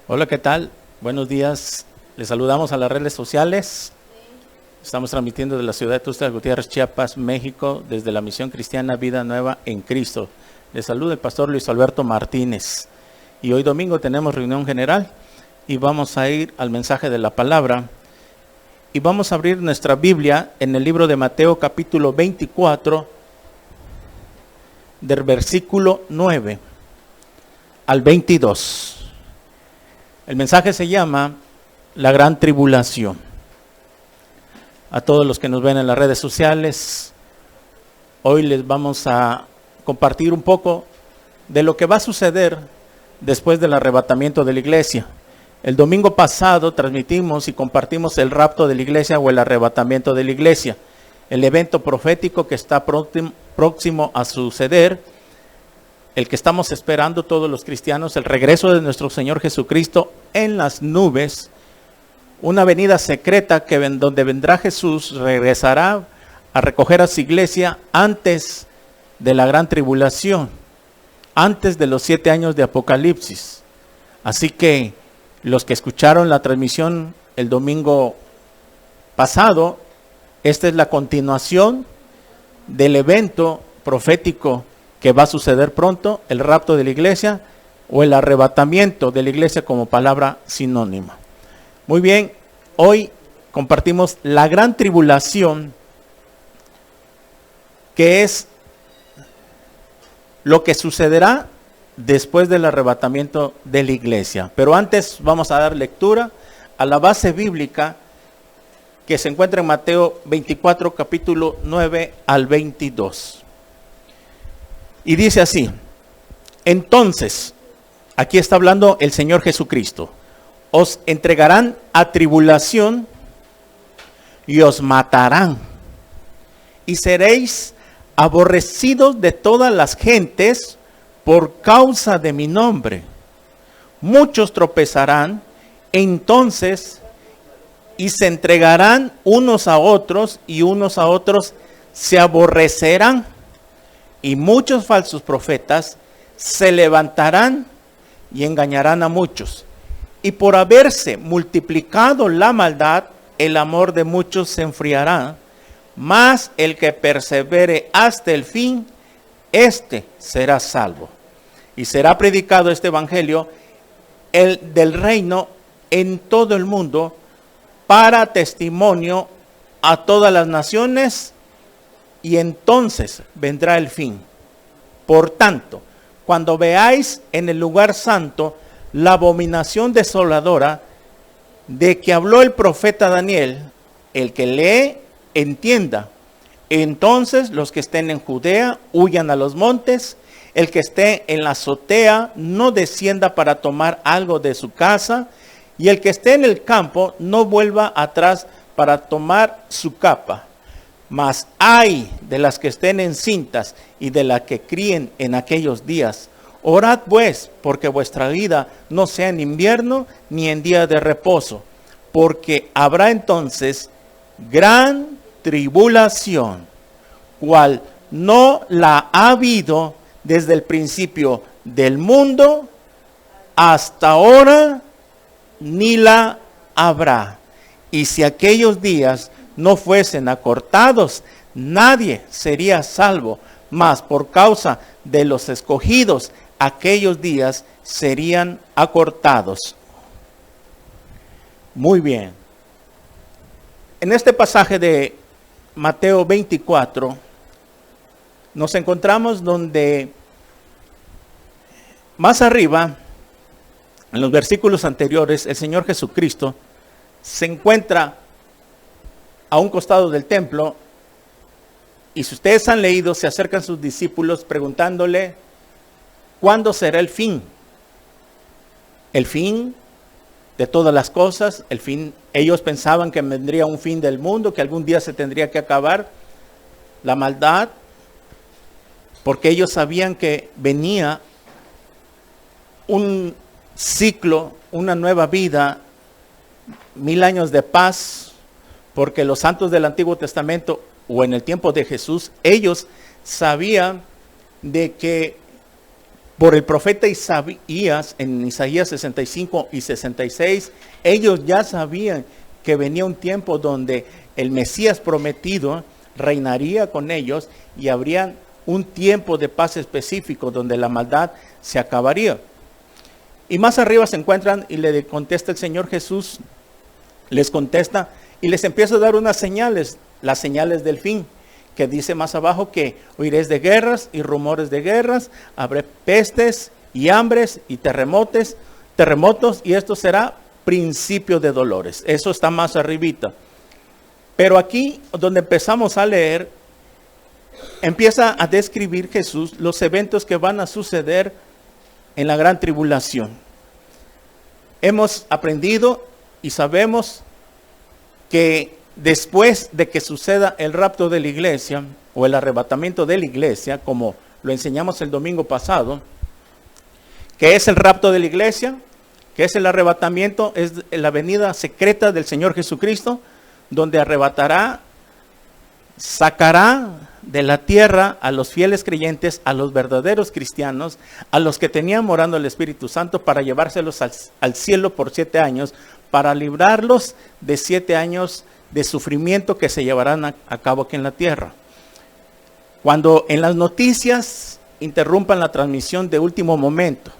Hola, ¿qué tal? Buenos días. Les saludamos a las redes sociales. Estamos transmitiendo de la ciudad de Tuxtla Gutiérrez, Chiapas, México, desde la Misión Cristiana Vida Nueva en Cristo. Les saluda el pastor Luis Alberto Martínez. Y hoy domingo tenemos reunión general y vamos a ir al mensaje de la palabra. Y vamos a abrir nuestra Biblia en el libro de Mateo capítulo 24, del versículo 9 al 22. El mensaje se llama La Gran Tribulación. A todos los que nos ven en las redes sociales, hoy les vamos a compartir un poco de lo que va a suceder después del arrebatamiento de la iglesia. El domingo pasado transmitimos y compartimos el rapto de la iglesia o el arrebatamiento de la iglesia, el evento profético que está próximo a suceder, el que estamos esperando todos los cristianos, el regreso de nuestro Señor Jesucristo en las nubes, una venida secreta donde vendrá Jesús, regresará a recoger a su iglesia antes de la gran tribulación, antes de los 7 años de Apocalipsis. Así que los que escucharon la transmisión el domingo pasado, esta es la continuación del evento profético que va a suceder pronto, el rapto de la iglesia o el arrebatamiento de la iglesia como palabra sinónima. Muy bien, hoy compartimos la gran tribulación, que es lo que sucederá después del arrebatamiento de la iglesia. Pero antes vamos a dar lectura a la base bíblica que se encuentra en Mateo 24, capítulo 9 al 22. Y dice así: entonces, aquí está hablando el Señor Jesucristo, os entregarán a tribulación y os matarán, y seréis aborrecidos de todas las gentes por causa de mi nombre. Muchos tropezarán entonces y se entregarán unos a otros, y unos a otros se aborrecerán. Y muchos falsos profetas se levantarán y engañarán a muchos. Y por haberse multiplicado la maldad, el amor de muchos se enfriará. Mas el que persevere hasta el fin, éste será salvo. Y será predicado este evangelio del reino en todo el mundo, para testimonio a todas las naciones, y entonces vendrá el fin. Por tanto, cuando veáis en el lugar santo la abominación desoladora de que habló el profeta Daniel, el que lee, entienda. Entonces los que estén en Judea huyan a los montes, el que esté en la azotea no descienda para tomar algo de su casa, y el que esté en el campo no vuelva atrás para tomar su capa. Mas ay de las que estén encintas y de las que críen en aquellos días. Orad pues, porque vuestra vida no sea en invierno ni en día de reposo, porque habrá entonces gran tribulación, cual no la ha habido desde el principio del mundo hasta ahora, ni la habrá. Y si aquellos días no fuesen acortados, nadie sería salvo, mas por causa de los escogidos, aquellos días serían acortados. Muy bien. En este pasaje de Mateo 24, nos encontramos donde más arriba, en los versículos anteriores, el Señor Jesucristo se encuentra a un costado del templo, y si ustedes han leído, se acercan sus discípulos preguntándole ¿cuándo será el fin? El fin de todas las cosas, el fin. Ellos pensaban que vendría un fin del mundo, que algún día se tendría que acabar la maldad, porque ellos sabían que venía un ciclo, una nueva vida, 1000 años de paz, porque los santos del Antiguo Testamento o en el tiempo de Jesús, ellos sabían de que por el profeta Isaías, en Isaías 65 y 66, ellos ya sabían que venía un tiempo donde el Mesías prometido reinaría con ellos y habría un tiempo de paz específico donde la maldad se acabaría. Y más arriba se encuentran y le contesta el Señor Jesús, les contesta y les empieza a dar unas señales, las señales del fin, que dice más abajo que oiréis de guerras y rumores de guerras, habrá pestes y hambres y terremotos, y esto será principio de dolores. Eso está más arribita. Pero aquí donde empezamos a leer, empieza a describir Jesús los eventos que van a suceder en la gran tribulación. Hemos aprendido y sabemos que después de que suceda el rapto de la iglesia o el arrebatamiento de la iglesia, como lo enseñamos el domingo pasado, que es el rapto de la iglesia, que es el arrebatamiento, es la venida secreta del Señor Jesucristo, donde arrebatará, sacará de la tierra a los fieles creyentes, a los verdaderos cristianos, a los que tenían morando el Espíritu Santo, para llevárselos al cielo por 7 años, para librarlos de 7 años de sufrimiento que se llevarán a cabo aquí en la tierra. Cuando en las noticias interrumpan la transmisión de último momento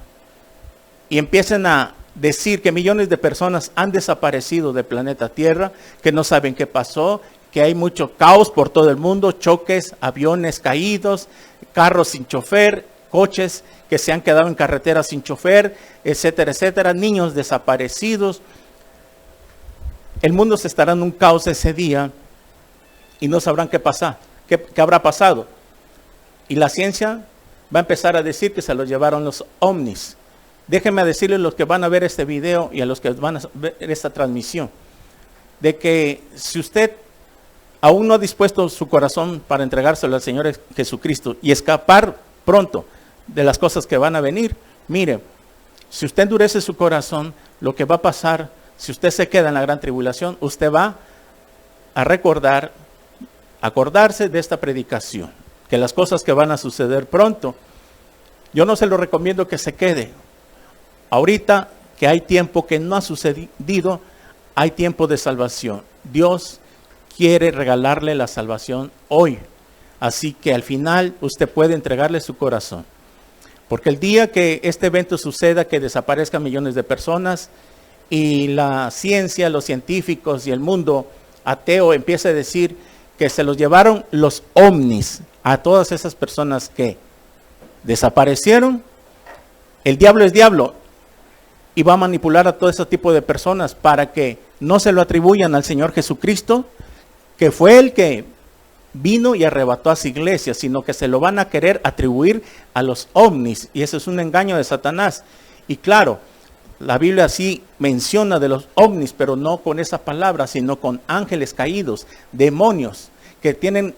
y empiecen a decir que millones de personas han desaparecido del planeta Tierra, que no saben qué pasó, que hay mucho caos por todo el mundo, choques, aviones caídos, carros sin chofer, coches que se han quedado en carretera sin chofer, etcétera, etcétera, niños desaparecidos. El mundo se estará en un caos ese día y no sabrán qué pasa, qué habrá pasado. Y la ciencia va a empezar a decir que se los llevaron los ovnis. Déjenme decirles a los que van a ver este video y a los que van a ver esta transmisión, de que si usted aún no ha dispuesto su corazón para entregárselo al Señor Jesucristo y escapar pronto de las cosas que van a venir, mire, si usted endurece su corazón, lo que va a pasar, si usted se queda en la gran tribulación, usted va a acordarse de esta predicación, que las cosas que van a suceder pronto, yo no se lo recomiendo que se quede. Ahorita que hay tiempo que no ha sucedido, hay tiempo de salvación. Dios quiere regalarle la salvación hoy. Así que al final usted puede entregarle su corazón. Porque el día que este evento suceda, que desaparezcan millones de personas y la ciencia, los científicos y el mundo ateo empieza a decir que se los llevaron los ovnis a todas esas personas que desaparecieron, el diablo es diablo y va a manipular a todo ese tipo de personas para que no se lo atribuyan al Señor Jesucristo, que fue el que vino y arrebató a su iglesia, sino que se lo van a querer atribuir a los ovnis, y eso es un engaño de Satanás. Y claro, la Biblia sí menciona de los ovnis, pero no con esa palabra, sino con ángeles caídos, demonios, que tienen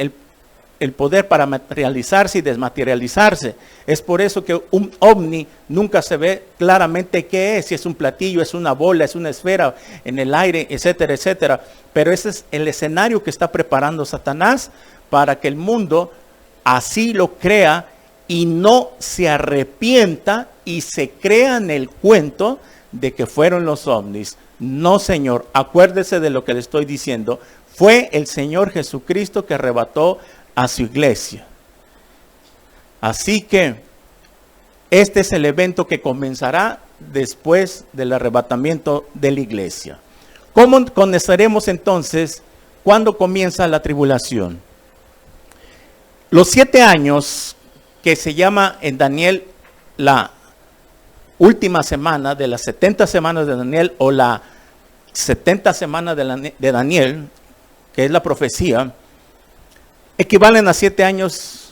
el poder para materializarse y desmaterializarse. Es por eso que un ovni nunca se ve claramente qué es, si es un platillo, es una bola, es una esfera en el aire, etcétera, etcétera. Pero ese es el escenario que está preparando Satanás para que el mundo así lo crea y no se arrepienta y se crea en el cuento de que fueron los ovnis. No, señor, acuérdese de lo que le estoy diciendo. Fue el Señor Jesucristo que arrebató a su iglesia. Así que este es el evento que comenzará después del arrebatamiento de la iglesia. ¿Cómo conoceremos entonces cuándo comienza la tribulación? Los 7 años que se llama en Daniel la última semana de las 70 semanas de Daniel, o la 70 semana de Daniel, que es la profecía, equivalen a 7 años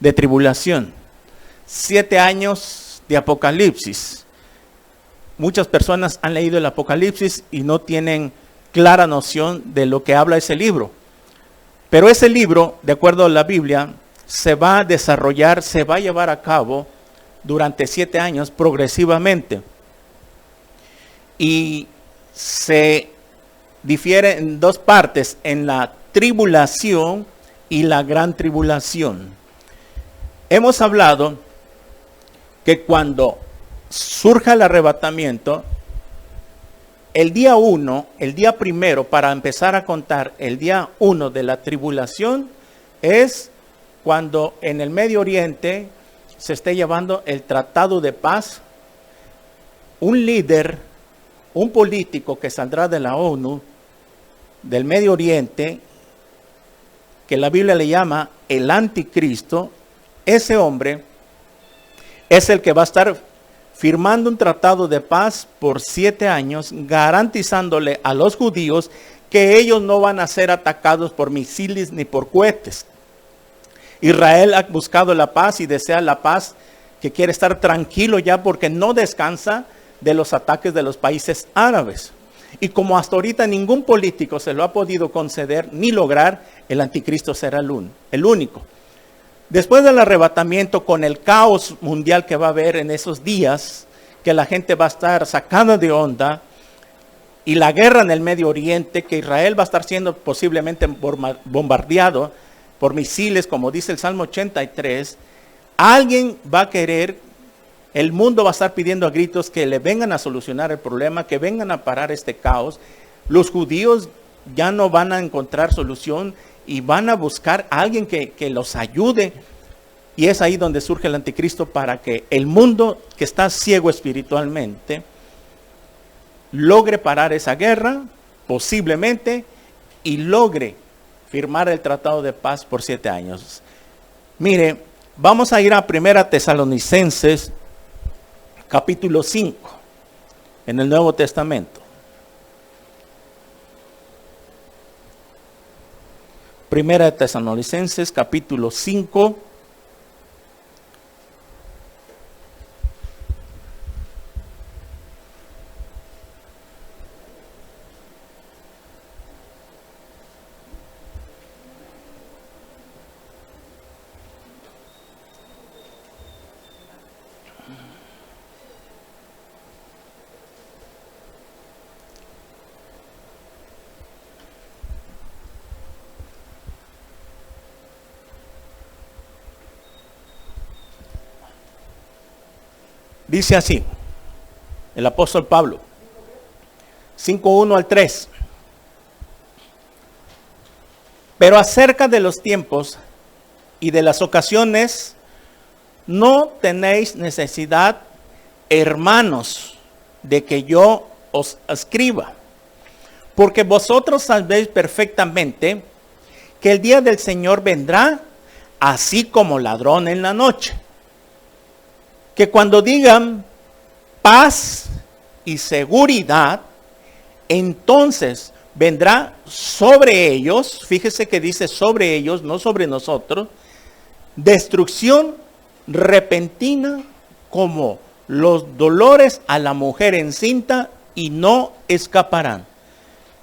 de tribulación, 7 años de Apocalipsis. Muchas personas han leído el Apocalipsis y no tienen clara noción de lo que habla ese libro. Pero ese libro, de acuerdo a la Biblia, se va a desarrollar, se va a llevar a cabo durante 7 años progresivamente. Y se difiere en 2 partes, en la tribulación y la gran tribulación. Hemos hablado que cuando surja el arrebatamiento, el día 1, el día primero, para empezar a contar el día 1 de la tribulación, es cuando en el Medio Oriente se esté llevando el tratado de paz. Un líder, un político que saldrá de la ONU, del Medio Oriente, que la Biblia le llama el anticristo, ese hombre es el que va a estar firmando un tratado de paz por 7 años, garantizándole a los judíos que ellos no van a ser atacados por misiles ni por cohetes. Israel ha buscado la paz y desea la paz, que quiere estar tranquilo ya porque no descansa de los ataques de los países árabes. Y como hasta ahorita ningún político se lo ha podido conceder ni lograr, el anticristo será el único. Después del arrebatamiento, con el caos mundial que va a haber en esos días, que la gente va a estar sacada de onda, y la guerra en el Medio Oriente, que Israel va a estar siendo posiblemente bombardeado por misiles, como dice el Salmo 83, alguien va a querer, el mundo va a estar pidiendo a gritos que le vengan a solucionar el problema, que vengan a parar este caos. Los judíos ya no van a encontrar solución y van a buscar a alguien que los ayude. Y es ahí donde surge el anticristo, para que el mundo que está ciego espiritualmente logre parar esa guerra, posiblemente, y logre firmar el tratado de paz por 7 años. Mire, vamos a ir a 1 Tesalonicenses, capítulo 5, en el Nuevo Testamento. 1 Tesalonicenses, capítulo 5. Dice así, el apóstol Pablo, 5:1 al 3. Pero acerca de los tiempos y de las ocasiones, no tenéis necesidad, hermanos, de que yo os escriba, porque vosotros sabéis perfectamente que el día del Señor vendrá así como ladrón en la noche. Que cuando digan paz y seguridad, entonces vendrá sobre ellos, fíjese que dice sobre ellos, no sobre nosotros, destrucción repentina como los dolores a la mujer encinta, y no escaparán.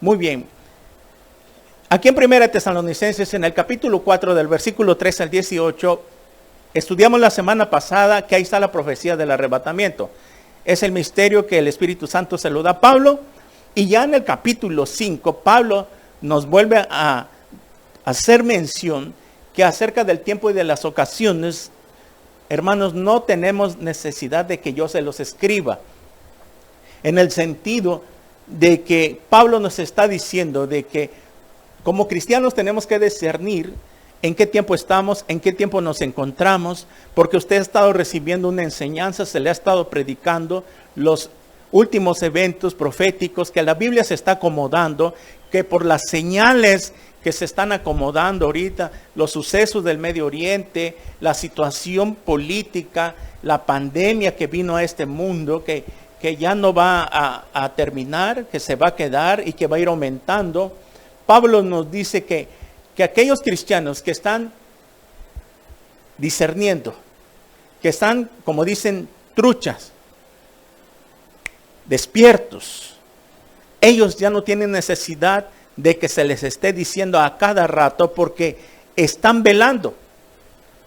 Muy bien. Aquí en 1 Tesalonicenses, en el capítulo 4, del versículo 3 al 18, estudiamos la semana pasada que ahí está la profecía del arrebatamiento. Es el misterio que el Espíritu Santo se lo da a Pablo. Y ya en el capítulo 5, Pablo nos vuelve a hacer mención que acerca del tiempo y de las ocasiones, hermanos, no tenemos necesidad de que yo se los escriba. En el sentido de que Pablo nos está diciendo de que como cristianos tenemos que discernir en qué tiempo estamos, en qué tiempo nos encontramos, porque usted ha estado recibiendo una enseñanza, se le ha estado predicando los últimos eventos proféticos, que la Biblia se está acomodando, que por las señales que se están acomodando ahorita, los sucesos del Medio Oriente, la situación política, la pandemia que vino a este mundo, que ya no va a terminar, que se va a quedar y que va a ir aumentando. Pablo nos dice que aquellos cristianos que están discerniendo, que están, como dicen, truchas, despiertos, ellos ya no tienen necesidad de que se les esté diciendo a cada rato, porque están velando.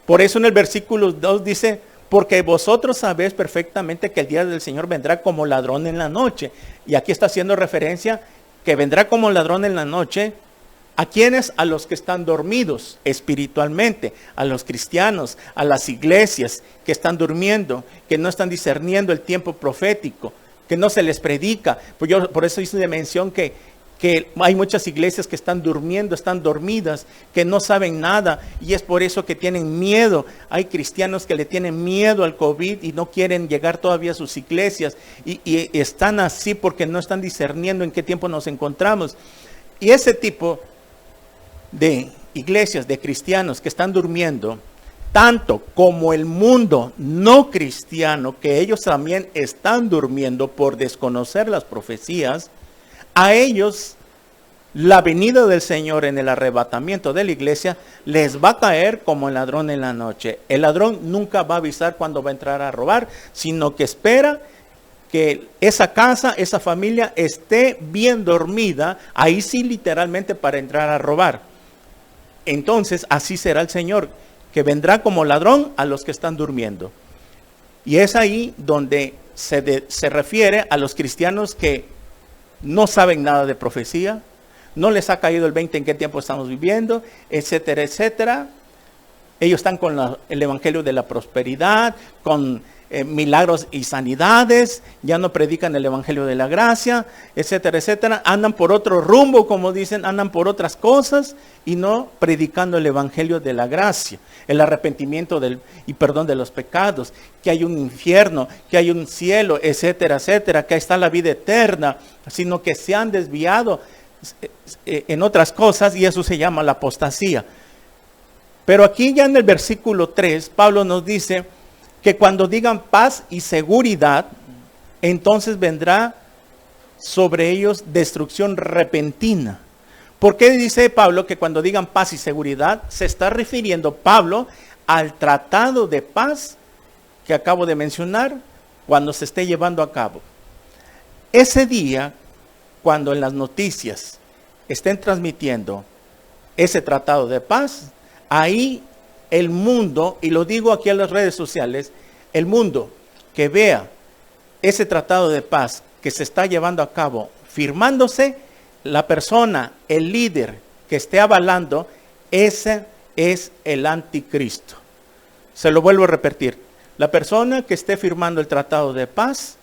Por eso en el versículo 2 dice, porque vosotros sabéis perfectamente que el día del Señor vendrá como ladrón en la noche. Y aquí está haciendo referencia que vendrá como ladrón en la noche ¿A quiénes? A los que están dormidos espiritualmente, a los cristianos, a las iglesias que están durmiendo, que no están discerniendo el tiempo profético, que no se les predica. Pues yo por eso hice de mención que hay muchas iglesias que están durmiendo, están dormidas, que no saben nada, y es por eso que tienen miedo. Hay cristianos que le tienen miedo al COVID y no quieren llegar todavía a sus iglesias, y están así porque no están discerniendo en qué tiempo nos encontramos. Y ese tipo de iglesias, de cristianos que están durmiendo, tanto como el mundo no cristiano, que ellos también están durmiendo por desconocer las profecías, a ellos la venida del Señor en el arrebatamiento de la iglesia les va a caer como el ladrón en la noche. El ladrón nunca va a avisar cuando va a entrar a robar, sino que espera que esa casa, esa familia esté bien dormida, ahí sí literalmente para entrar a robar. Entonces así será el Señor, que vendrá como ladrón a los que están durmiendo. Y es ahí donde se refiere a los cristianos que no saben nada de profecía, no les ha caído el 20 en qué tiempo estamos viviendo, etcétera, etcétera. Ellos están con el evangelio de la prosperidad, con milagros y sanidades, ya no predican el evangelio de la gracia, etcétera, etcétera. Andan por otro rumbo, como dicen, andan por otras cosas y no predicando el evangelio de la gracia, el arrepentimiento y perdón de los pecados, que hay un infierno, que hay un cielo, etcétera, etcétera, que ahí está la vida eterna, sino que se han desviado en otras cosas, y eso se llama la apostasía. Pero aquí ya en el versículo 3, Pablo nos dice que cuando digan paz y seguridad, entonces vendrá sobre ellos destrucción repentina. ¿Por qué dice Pablo que cuando digan paz y seguridad? Se está refiriendo Pablo al tratado de paz que acabo de mencionar, cuando se esté llevando a cabo. Ese día, cuando en las noticias estén transmitiendo ese tratado de paz, ahí el mundo, y lo digo aquí en las redes sociales, el mundo que vea ese tratado de paz que se está llevando a cabo, firmándose, la persona, el líder que esté avalando, ese es el anticristo. Se lo vuelvo a repetir, la persona que esté firmando el tratado de paz,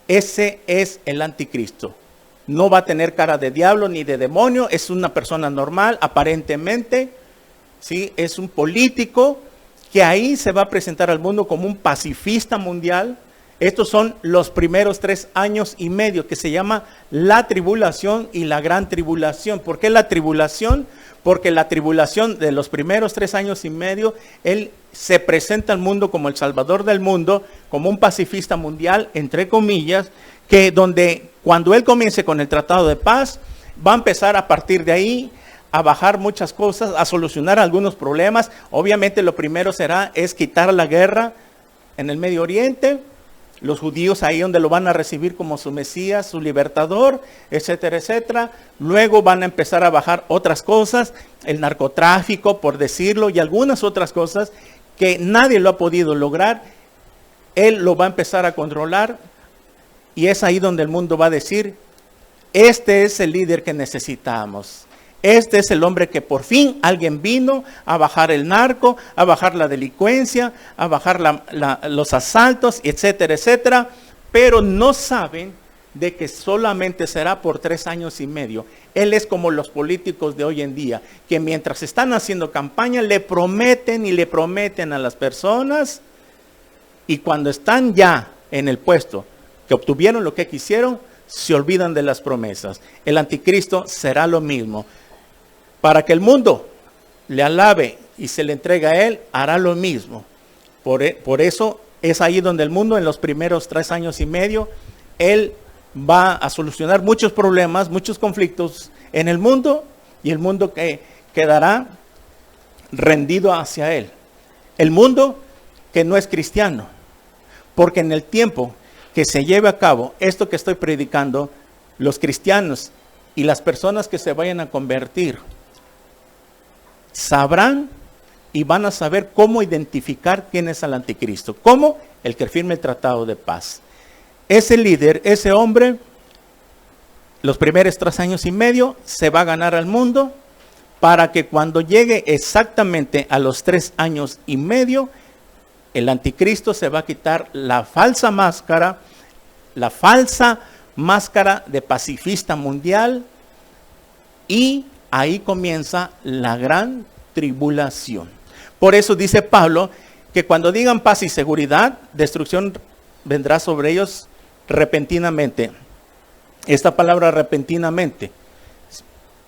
ese es el anticristo. No va a tener cara de diablo ni de demonio, es una persona normal, aparentemente, ¿sí? Es un político que ahí se va a presentar al mundo como un pacifista mundial. Estos son los primeros 3 años y medio, que se llama la tribulación y la gran tribulación. ¿Por qué la tribulación? Porque la tribulación de los primeros 3 años y medio, él se presenta al mundo como el salvador del mundo, como un pacifista mundial, entre comillas, que donde cuando él comience con el tratado de paz, va a empezar a partir de ahí a bajar muchas cosas, a solucionar algunos problemas. Obviamente lo primero es quitar la guerra en el Medio Oriente, los judíos ahí donde lo van a recibir como su Mesías, su libertador, etcétera, etcétera. Luego van a empezar a bajar otras cosas, el narcotráfico, por decirlo, y algunas otras cosas que nadie lo ha podido lograr. Él lo va a empezar a controlar, y es ahí donde el mundo va a decir, este es el líder que necesitamos. Este es el hombre que por fin alguien vino a bajar el narco, a bajar la delincuencia, a bajar los asaltos, etcétera, etcétera. Pero no saben de que solamente será por 3 años y medio. Él es como los políticos de hoy en día, que mientras están haciendo campaña le prometen y le prometen a las personas, y cuando están ya en el puesto, que obtuvieron lo que quisieron, se olvidan de las promesas. El anticristo será lo mismo. Para que el mundo le alabe y se le entregue a él, hará lo mismo. Por eso es ahí donde el mundo, en los primeros 3 años y medio, él va a solucionar muchos problemas, muchos conflictos en el mundo, y el mundo que quedará rendido hacia él. El mundo que no es cristiano. Porque en el tiempo que se lleve a cabo esto que estoy predicando, los cristianos y las personas que se vayan a convertir sabrán y van a saber cómo identificar quién es el anticristo. ¿Cómo? El que firme el tratado de paz. Ese líder, ese hombre, los primeros 3 años y medio, se va a ganar al mundo, para que cuando llegue exactamente a los 3 años y medio, el anticristo se va a quitar la falsa máscara de pacifista mundial, y ahí comienza la gran tribulación. Por eso dice Pablo que cuando digan paz y seguridad, destrucción vendrá sobre ellos repentinamente. Esta palabra repentinamente,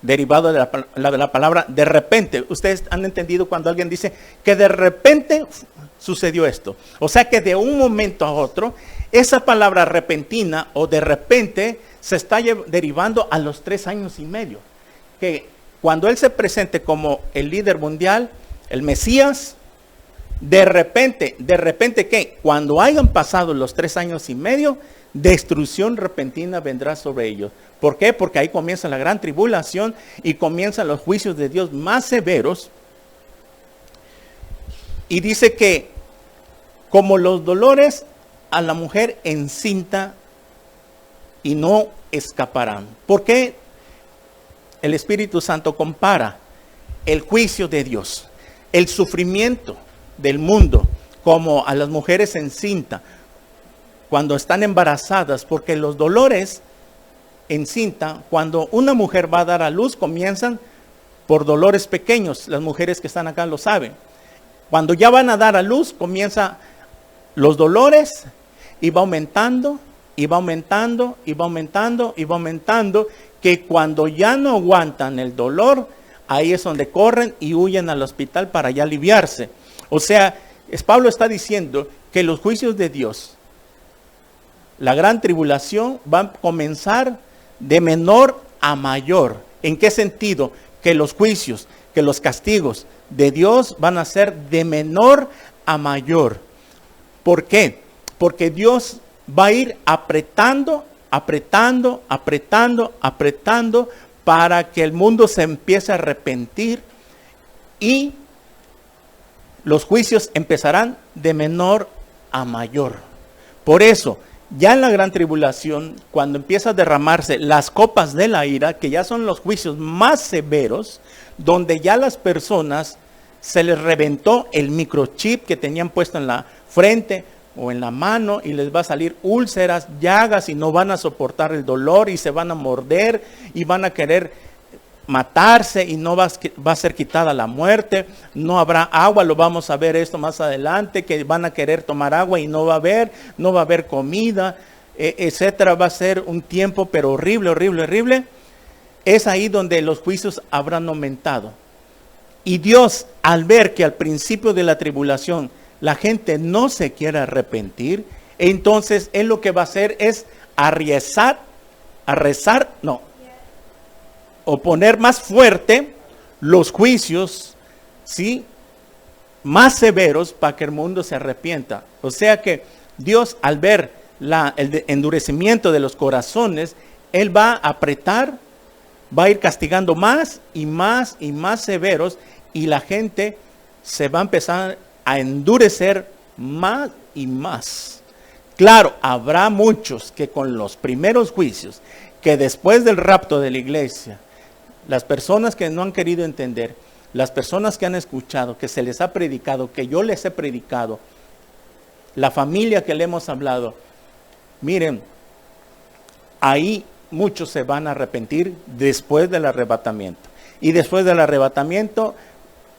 derivado de la palabra de repente. Ustedes han entendido cuando alguien dice que de repente sucedió esto. O sea que de un momento a otro, esa palabra repentina o de repente se está derivando a los 3 años y medio. Que cuando Él se presente como el líder mundial, el Mesías, de repente, ¿qué? Cuando hayan pasado los 3 años y medio, destrucción repentina vendrá sobre ellos. ¿Por qué? Porque ahí comienza la gran tribulación y comienzan los juicios de Dios más severos. Y dice que como los dolores a la mujer encinta, y no escaparán. ¿Por qué el Espíritu Santo compara el juicio de Dios, el sufrimiento del mundo, como a las mujeres encinta cuando están embarazadas? Porque los dolores encinta, cuando una mujer va a dar a luz, comienzan por dolores pequeños. Las mujeres que están acá lo saben. Cuando ya van a dar a luz, comienzan los dolores y va aumentando, y va aumentando, y va aumentando, y va aumentando, que cuando ya no aguantan el dolor, ahí es donde corren y huyen al hospital para ya aliviarse. O sea, Pablo está diciendo que los juicios de Dios, la gran tribulación, va a comenzar de menor a mayor. ¿En qué sentido? Que los juicios, que los castigos de Dios van a ser de menor a mayor. ¿Por qué? Porque Dios va a ir apretando para que el mundo se empiece a arrepentir, y los juicios empezarán de menor a mayor. Por eso, ya en la gran tribulación, cuando empieza a derramarse las copas de la ira, que ya son los juicios más severos, donde ya las personas se les reventó el microchip que tenían puesto en la frente o en la mano, y les va a salir úlceras, llagas, y no van a soportar el dolor y se van a morder y van a querer matarse, y no va a ser quitada la muerte. No habrá agua, lo vamos a ver esto más adelante, que van a querer tomar agua y no va a haber comida, etcétera. Va a ser un tiempo pero horrible, horrible, horrible. Es ahí donde los juicios habrán aumentado. Y Dios, al ver que al principio de la tribulación la gente no se quiere arrepentir, entonces Él lo que va a hacer es o poner más fuerte los juicios, ¿sí?, más severos, para que el mundo se arrepienta. O sea que Dios, al ver el endurecimiento de los corazones, Él va a apretar, va a ir castigando más y más y más severos, y la gente se va a empezar a endurecer más y más. Claro, habrá muchos que con los primeros juicios, que después del rapto de la iglesia, las personas que no han querido entender, las personas que han escuchado, que se les ha predicado, que yo les he predicado, la familia que le hemos hablado, miren, ahí muchos se van a arrepentir después del arrebatamiento. Y después del arrebatamiento,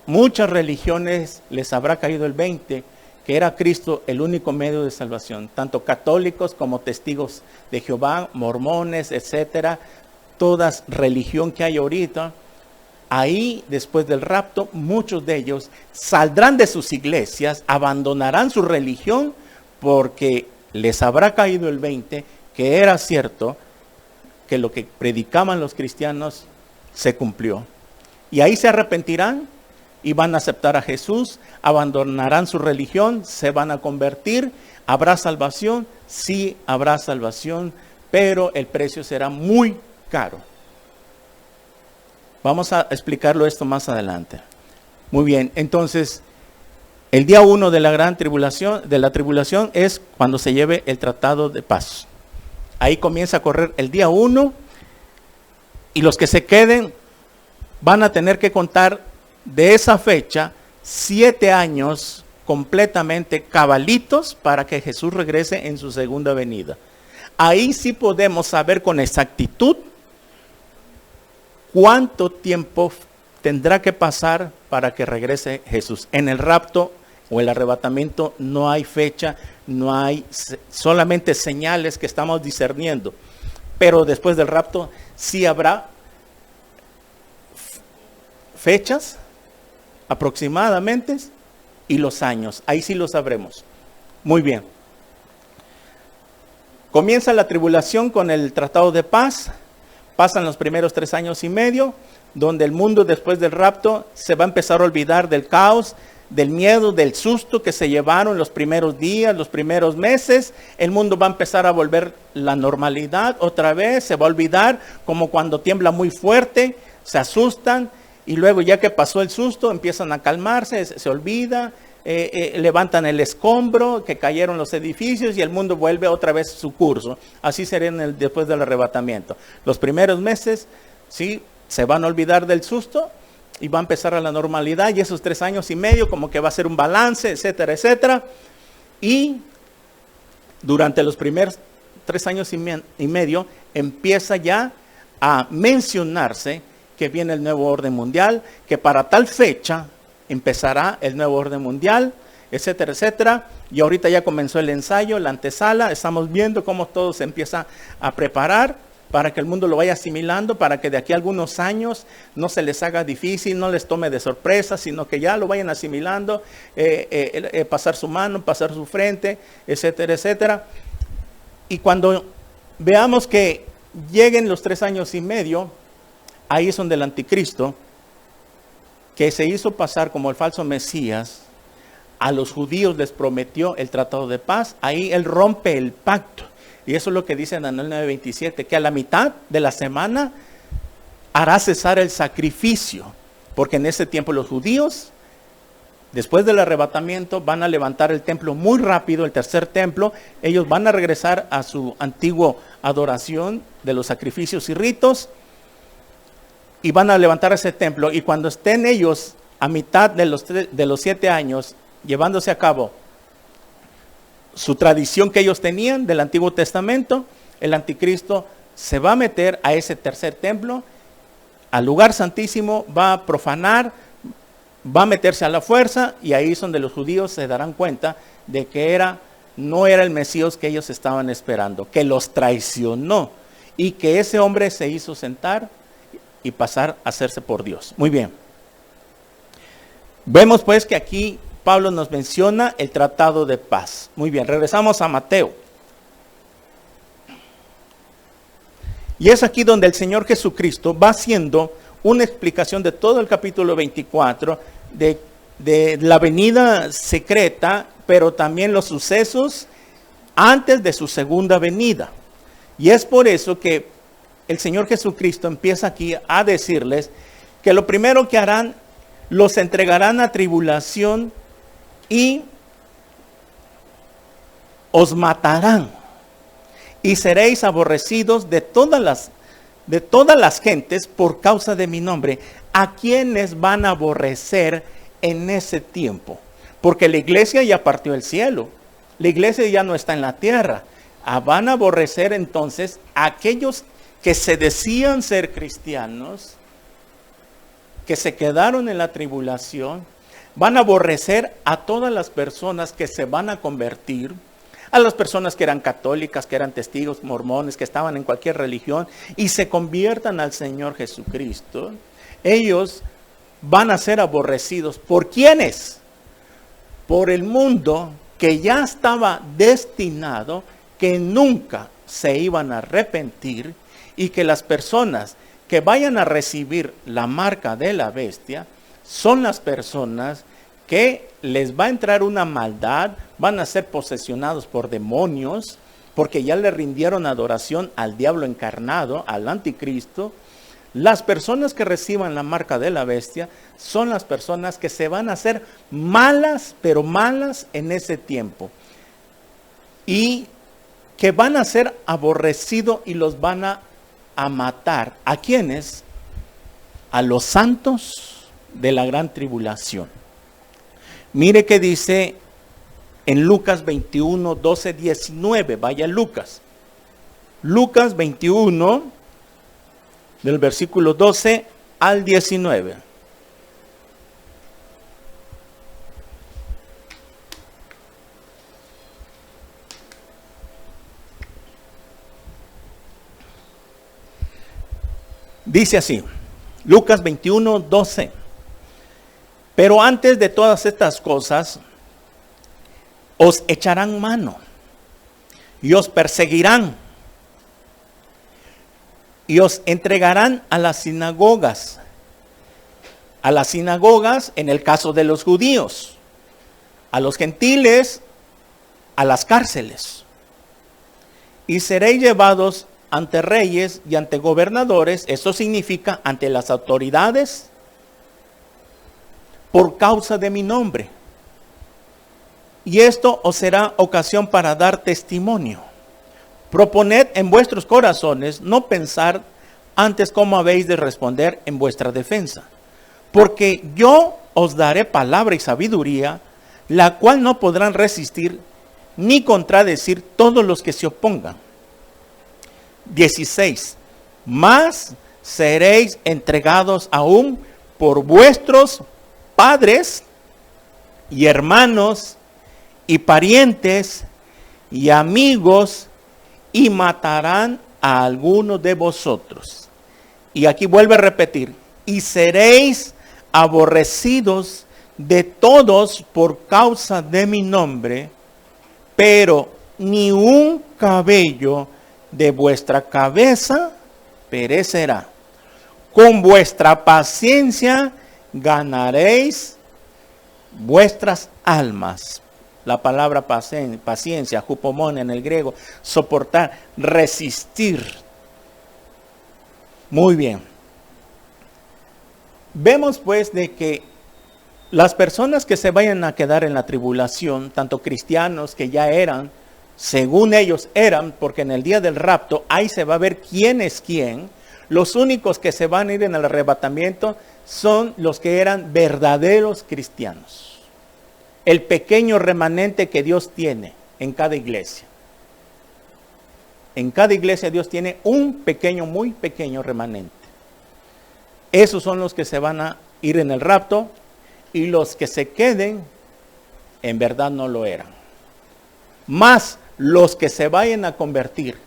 muchas religiones les habrá caído el 20, que era Cristo el único medio de salvación, tanto católicos como testigos de Jehová, mormones, etcétera, toda religión que hay ahorita. Ahí, después del rapto, muchos de ellos saldrán de sus iglesias, abandonarán su religión, porque les habrá caído el 20, que era cierto, que lo que predicaban los cristianos se cumplió. Y ahí se arrepentirán y van a aceptar a Jesús, abandonarán su religión, se van a convertir. ¿Habrá salvación? Sí, habrá salvación, pero el precio será muy caro. Vamos a explicarlo esto más adelante. Muy bien, entonces, el día 1 de la gran tribulación, es cuando se lleve el tratado de paz. Ahí comienza a correr el día 1, y los que se queden van a tener que contar de esa fecha 7 años completamente cabalitos para que Jesús regrese en su segunda venida. Ahí sí podemos saber con exactitud cuánto tiempo tendrá que pasar para que regrese Jesús. En el rapto o el arrebatamiento no hay fecha, no hay solamente señales que estamos discerniendo. Pero después del rapto sí habrá fechas aproximadamente y los años. Ahí sí lo sabremos. Muy bien. Comienza la tribulación con el tratado de paz. Pasan los primeros 3 años y medio, donde el mundo después del rapto se va a empezar a olvidar del caos, del miedo, del susto que se llevaron los primeros días, los primeros meses. El mundo va a empezar a volver la normalidad otra vez, se va a olvidar como cuando tiembla muy fuerte, se asustan y luego ya que pasó el susto empiezan a calmarse, se olvida, levantan el escombro que cayeron los edificios y el mundo vuelve otra vez su curso. Así será después del arrebatamiento. Los primeros meses, sí, se van a olvidar del susto y va a empezar a la normalidad, y esos 3 años y medio como que va a ser un balance, etcétera, etcétera. Y durante los primeros 3 años y medio empieza ya a mencionarse que viene el nuevo orden mundial, que para tal fecha empezará el nuevo orden mundial, etcétera, etcétera. Y ahorita ya comenzó el ensayo, la antesala, estamos viendo cómo todo se empieza a preparar para que el mundo lo vaya asimilando, para que de aquí a algunos años no se les haga difícil, no les tome de sorpresa, sino que ya lo vayan asimilando, pasar su mano, pasar su frente, etcétera, etcétera. Y cuando veamos que lleguen los 3 años y medio, ahí es donde el anticristo, que se hizo pasar como el falso Mesías, a los judíos les prometió el tratado de paz, ahí él rompe el pacto. Y eso es lo que dice en Daniel 9:27, que a la mitad de la semana hará cesar el sacrificio, porque en ese tiempo los judíos, después del arrebatamiento, van a levantar el templo muy rápido, el tercer templo. Ellos van a regresar a su antigua adoración de los sacrificios y ritos, y van a levantar ese templo, y cuando estén ellos a mitad de los 7 años llevándose a cabo su tradición que ellos tenían del Antiguo Testamento, el anticristo se va a meter a ese tercer templo, al lugar santísimo, va a profanar, va a meterse a la fuerza, y ahí es donde los judíos se darán cuenta de que no era el Mesías que ellos estaban esperando, que los traicionó, y que ese hombre se hizo sentar y pasar a hacerse por Dios. Muy bien. Vemos pues que aquí Pablo nos menciona el tratado de paz. Muy bien, regresamos a Mateo. Y es aquí donde el Señor Jesucristo va haciendo una explicación de todo el capítulo 24, de la venida secreta, pero también los sucesos antes de su segunda venida. Y es por eso que el Señor Jesucristo empieza aquí a decirles que lo primero que harán, los entregarán a tribulación y os matarán, y seréis aborrecidos de todas las gentes por causa de mi nombre. ¿A quiénes van a aborrecer en ese tiempo? Porque la iglesia ya partió el cielo, la iglesia ya no está en la tierra. Van a aborrecer entonces a aquellos que se decían ser cristianos, que se quedaron en la tribulación. Van a aborrecer a todas las personas que se van a convertir, a las personas que eran católicas, que eran testigos, mormones, que estaban en cualquier religión y se conviertan al Señor Jesucristo. Ellos van a ser aborrecidos. ¿Por quiénes? Por el mundo que ya estaba destinado, que nunca se iban a arrepentir, y que las personas que vayan a recibir la marca de la bestia son las personas que les va a entrar una maldad, van a ser posesionados por demonios, porque ya le rindieron adoración al diablo encarnado, al anticristo. Las personas que reciban la marca de la bestia son las personas que se van a hacer malas, pero malas en ese tiempo. Y que van a ser aborrecidos y los van a matar. ¿A quiénes? a los santos de la gran tribulación. Mire que dice en Lucas 21, 12, 19. Vaya Lucas. Lucas 21, del versículo 12 al 19. Dice así, Lucas 21, 12. Pero antes de todas estas cosas, os echarán mano y os perseguirán y os entregarán a las sinagogas. A las sinagogas en el caso de los judíos, a los gentiles a las cárceles. Y seréis llevados ante reyes y ante gobernadores, esto significa ante las autoridades, por causa de mi nombre. Y esto os será ocasión para dar testimonio. Proponed en vuestros corazones no pensar antes cómo habéis de responder en vuestra defensa. Porque yo os daré palabra y sabiduría, la cual no podrán resistir ni contradecir todos los que se opongan. 16. Mas seréis entregados aún por vuestros padres y hermanos y parientes y amigos, y matarán a algunos de vosotros. Y aquí vuelve a repetir, y seréis aborrecidos de todos por causa de mi nombre, pero ni un cabello de vuestra cabeza perecerá. Con vuestra paciencia ganaréis vuestras almas. La palabra paciencia, hupomón en el griego, soportar, resistir. Muy bien. Vemos pues de que las personas que se vayan a quedar en la tribulación, tanto cristianos que ya eran, según ellos eran, porque en el día del rapto ahí se va a ver quién es quién. Los únicos que se van a ir en el arrebatamiento son los que eran verdaderos cristianos. El pequeño remanente que Dios tiene en cada iglesia. En cada iglesia Dios tiene un pequeño, muy pequeño remanente. Esos son los que se van a ir en el rapto, y los que se queden en verdad no lo eran. Más los que se vayan a convertir,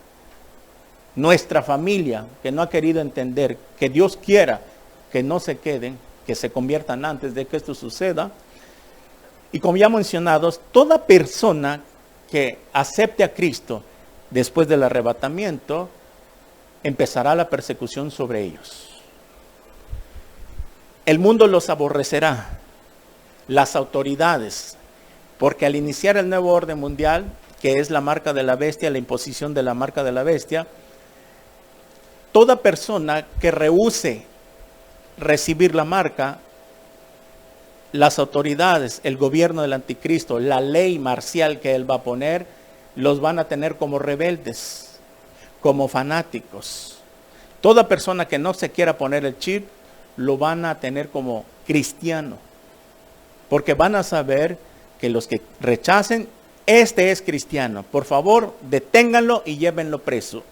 nuestra familia que no ha querido entender que Dios quiera que no se queden, que se conviertan antes de que esto suceda. Y como ya mencionados, toda persona que acepte a Cristo después del arrebatamiento, empezará la persecución sobre ellos. El mundo los aborrecerá, las autoridades, porque al iniciar el nuevo orden mundial, que es la marca de la bestia, la imposición de la marca de la bestia, toda persona que rehúse recibir la marca, las autoridades, el gobierno del anticristo, la ley marcial que él va a poner, los van a tener como rebeldes, como fanáticos. Toda persona que no se quiera poner el chip, lo van a tener como cristiano, porque van a saber que los que rechacen, este es cristiano, por favor deténganlo y llévenlo preso.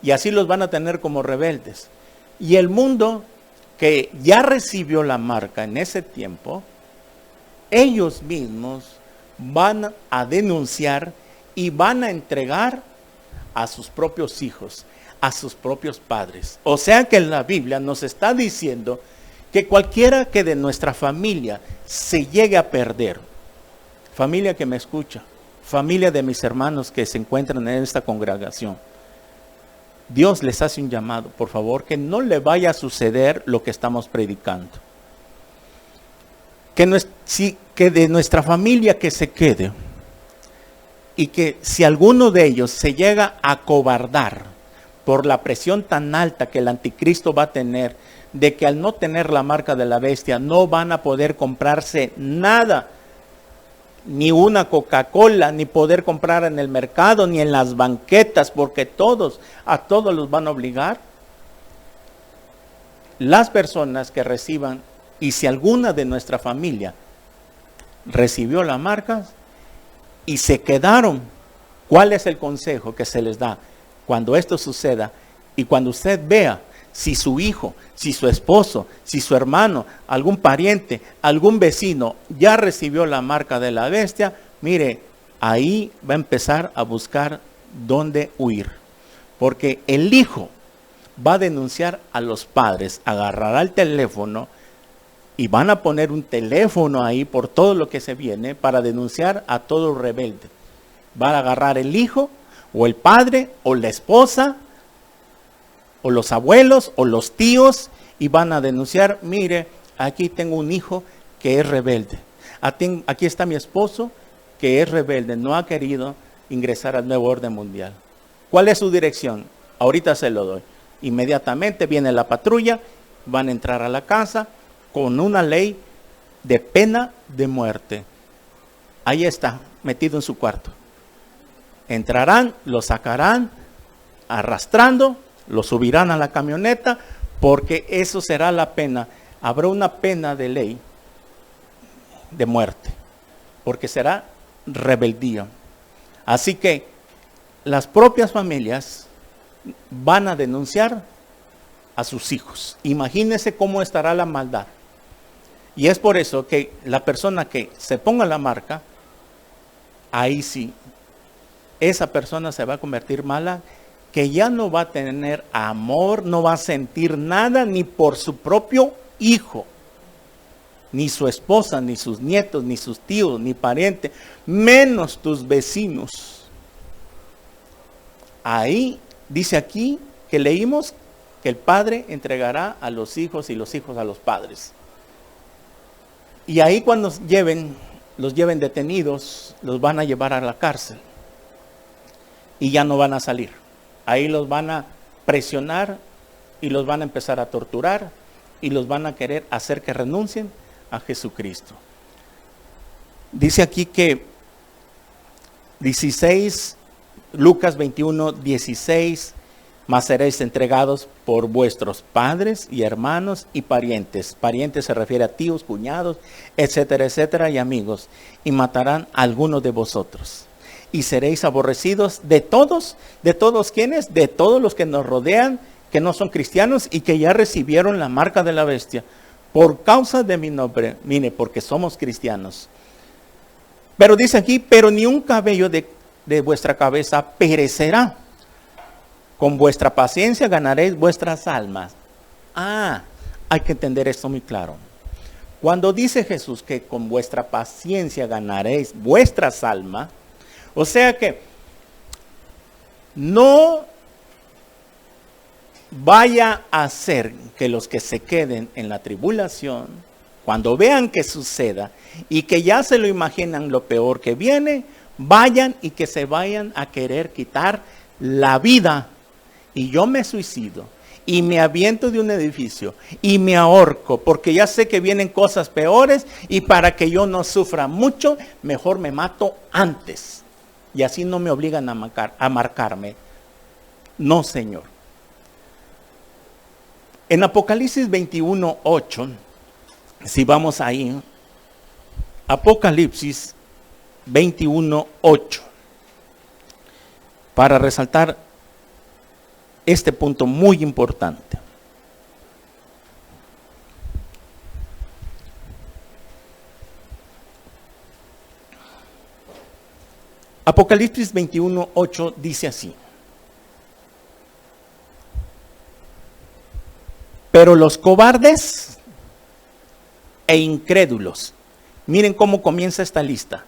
Y así los van a tener como rebeldes. Y el mundo que ya recibió la marca en ese tiempo, ellos mismos van a denunciar y van a entregar a sus propios hijos, a sus propios padres. O sea que la Biblia nos está diciendo que cualquiera que de nuestra familia se llegue a perder, familia que me escucha, familia de mis hermanos que se encuentran en esta congregación, Dios les hace un llamado, por favor, que no le vaya a suceder lo que estamos predicando. Que de nuestra familia que se quede, y que si alguno de ellos se llega a acobardar por la presión tan alta que el anticristo va a tener, de que al no tener la marca de la bestia no van a poder comprarse nada, ni una Coca-Cola, ni poder comprar en el mercado, ni en las banquetas, porque a todos los van a obligar. las personas que reciban, y si alguna de nuestra familia recibió la marca y se quedaron, ¿cuál es el consejo que se les da cuando esto suceda? Y cuando usted vea si su hijo, si su esposo, si su hermano, algún pariente, algún vecino ya recibió la marca de la bestia, mire, ahí va a empezar a buscar dónde huir. Porque el hijo va a denunciar a los padres, agarrará el teléfono y van a poner un teléfono ahí por todo lo que se viene para denunciar a todo rebelde. Van a agarrar el hijo o el padre o la esposa o los abuelos o los tíos y van a denunciar, mire, aquí tengo un hijo que es rebelde. Aquí está mi esposo que es rebelde, no ha querido ingresar al nuevo orden mundial. ¿Cuál es su dirección? Ahorita se lo doy. Inmediatamente viene la patrulla, van a entrar a la casa con una ley de pena de muerte. Ahí está, metido en su cuarto. Entrarán, lo sacarán arrastrando, lo subirán a la camioneta, porque eso será la pena. Habrá una pena de ley de muerte, porque será rebeldía. Así que las propias familias van a denunciar a sus hijos. Imagínense cómo estará la maldad. Y es por eso que la persona que se ponga la marca, ahí sí, esa persona se va a convertir mala, que ya no va a tener amor, no va a sentir nada ni por su propio hijo, ni su esposa, ni sus nietos, ni sus tíos, ni parientes, menos tus vecinos. Ahí dice aquí que leímos que el padre entregará a los hijos y los hijos a los padres. Y ahí cuando los lleven detenidos, los van a llevar a la cárcel. Y ya no van a salir. Ahí los van a presionar y los van a empezar a torturar y los van a querer hacer que renuncien a Jesucristo. Dice aquí que 16, Lucas 21, 16, mas seréis entregados por vuestros padres y hermanos y parientes. Parientes se refiere a tíos, cuñados, etcétera, etcétera, y amigos. Y matarán a algunos de vosotros. Y seréis aborrecidos de todos ¿quiénes? De todos los que nos rodean, que no son cristianos y que ya recibieron la marca de la bestia. Por causa de mi nombre, mire, porque somos cristianos. Pero dice aquí, pero ni un cabello de vuestra cabeza perecerá. Con vuestra paciencia ganaréis vuestras almas. Hay que entender esto muy claro. Cuando dice Jesús que con vuestra paciencia ganaréis vuestras almas, o sea que no vaya a hacer que los que se queden en la tribulación, cuando vean que suceda y que ya se lo imaginan lo peor que viene, vayan y que se vayan a querer quitar la vida. Y yo me suicido y me aviento de un edificio y me ahorco porque ya sé que vienen cosas peores y para que yo no sufra mucho, mejor me mato antes. Y así no me obligan a marcarme. No, Señor. En Apocalipsis 21, 8, si vamos ahí, Apocalipsis 21, 8, para resaltar este punto muy importante. Apocalipsis 21, 8 dice así. Pero los cobardes e incrédulos. Miren cómo comienza esta lista.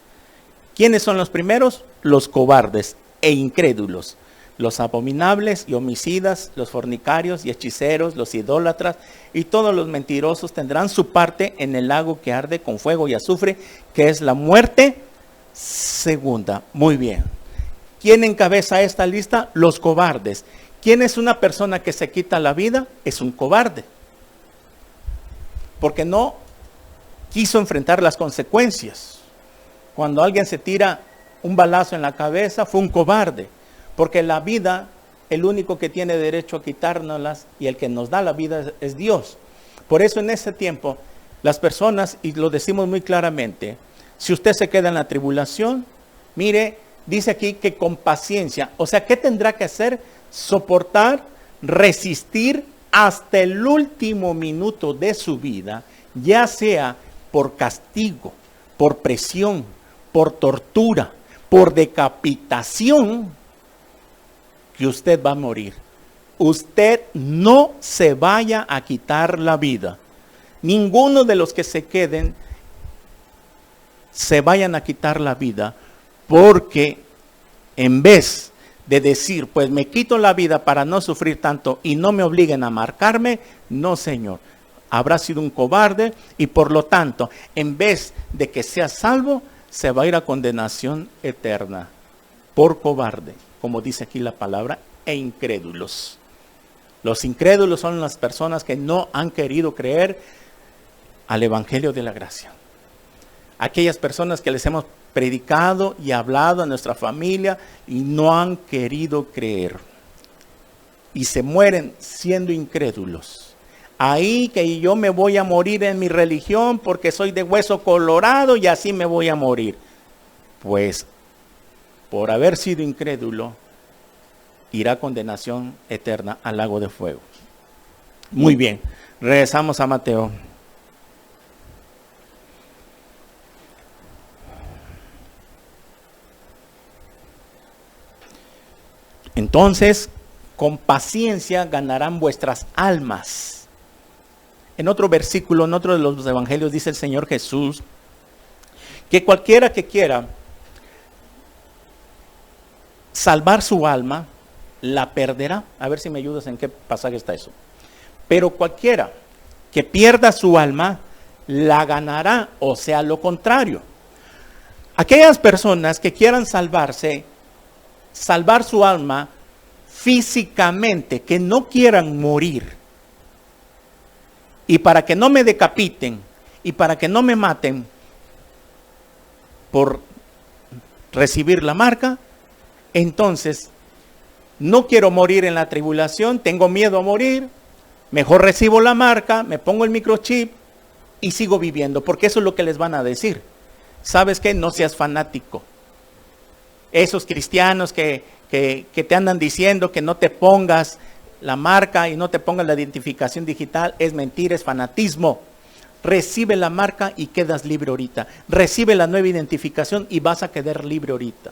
¿Quiénes son los primeros? Los cobardes e incrédulos. Los abominables y homicidas, los fornicarios y hechiceros, los idólatras y todos los mentirosos tendrán su parte en el lago que arde con fuego y azufre, que es la muerte segunda. Muy bien. ¿Quién encabeza esta lista? Los cobardes. ¿Quién es una persona que se quita la vida? Es un cobarde. Porque no quiso enfrentar las consecuencias. Cuando alguien se tira un balazo en la cabeza, fue un cobarde. Porque la vida el único que tiene derecho a quitárnoslas y el que nos da la vida es Dios. Por eso en ese tiempo, las personas, y lo decimos muy claramente, si usted se queda en la tribulación, mire, dice aquí que con paciencia, o sea, ¿qué tendrá que hacer? Soportar, resistir hasta el último minuto de su vida, ya sea por castigo, por presión, por tortura, por decapitación, que usted va a morir. Usted no se vaya a quitar la vida. Ninguno de los que se queden se vayan a quitar la vida, porque en vez de decir, pues me quito la vida para no sufrir tanto y no me obliguen a marcarme, no, Señor, habrá sido un cobarde y por lo tanto, en vez de que sea salvo, se va a ir a condenación eterna por cobarde, como dice aquí la palabra, e incrédulos. Los incrédulos son las personas que no han querido creer al Evangelio de la gracia. Aquellas personas que les hemos predicado y hablado a nuestra familia y no han querido creer. Y se mueren siendo incrédulos. Ahí que yo me voy a morir en mi religión porque soy de hueso colorado y así me voy a morir. Pues por haber sido incrédulo, irá a condenación eterna al lago de fuego. Muy bien, regresamos a Mateo. Entonces, con paciencia ganarán vuestras almas. En otro versículo, en otro de los evangelios, dice el Señor Jesús, que cualquiera que quiera salvar su alma, la perderá. A ver si me ayudas en qué pasaje está eso. Pero cualquiera que pierda su alma, la ganará, o sea, lo contrario. Aquellas personas que quieran salvarse, salvar su alma físicamente, que no quieran morir, y para que no me decapiten, y para que no me maten por recibir la marca, entonces no quiero morir en la tribulación, tengo miedo a morir, mejor recibo la marca, me pongo el microchip y sigo viviendo, porque eso es lo que les van a decir. ¿Sabes qué? No seas fanático. Esos cristianos que te andan diciendo que no te pongas la marca y no te pongas la identificación digital, es mentira, es fanatismo. Recibe la marca y quedas libre ahorita. Recibe la nueva identificación y vas a quedar libre ahorita.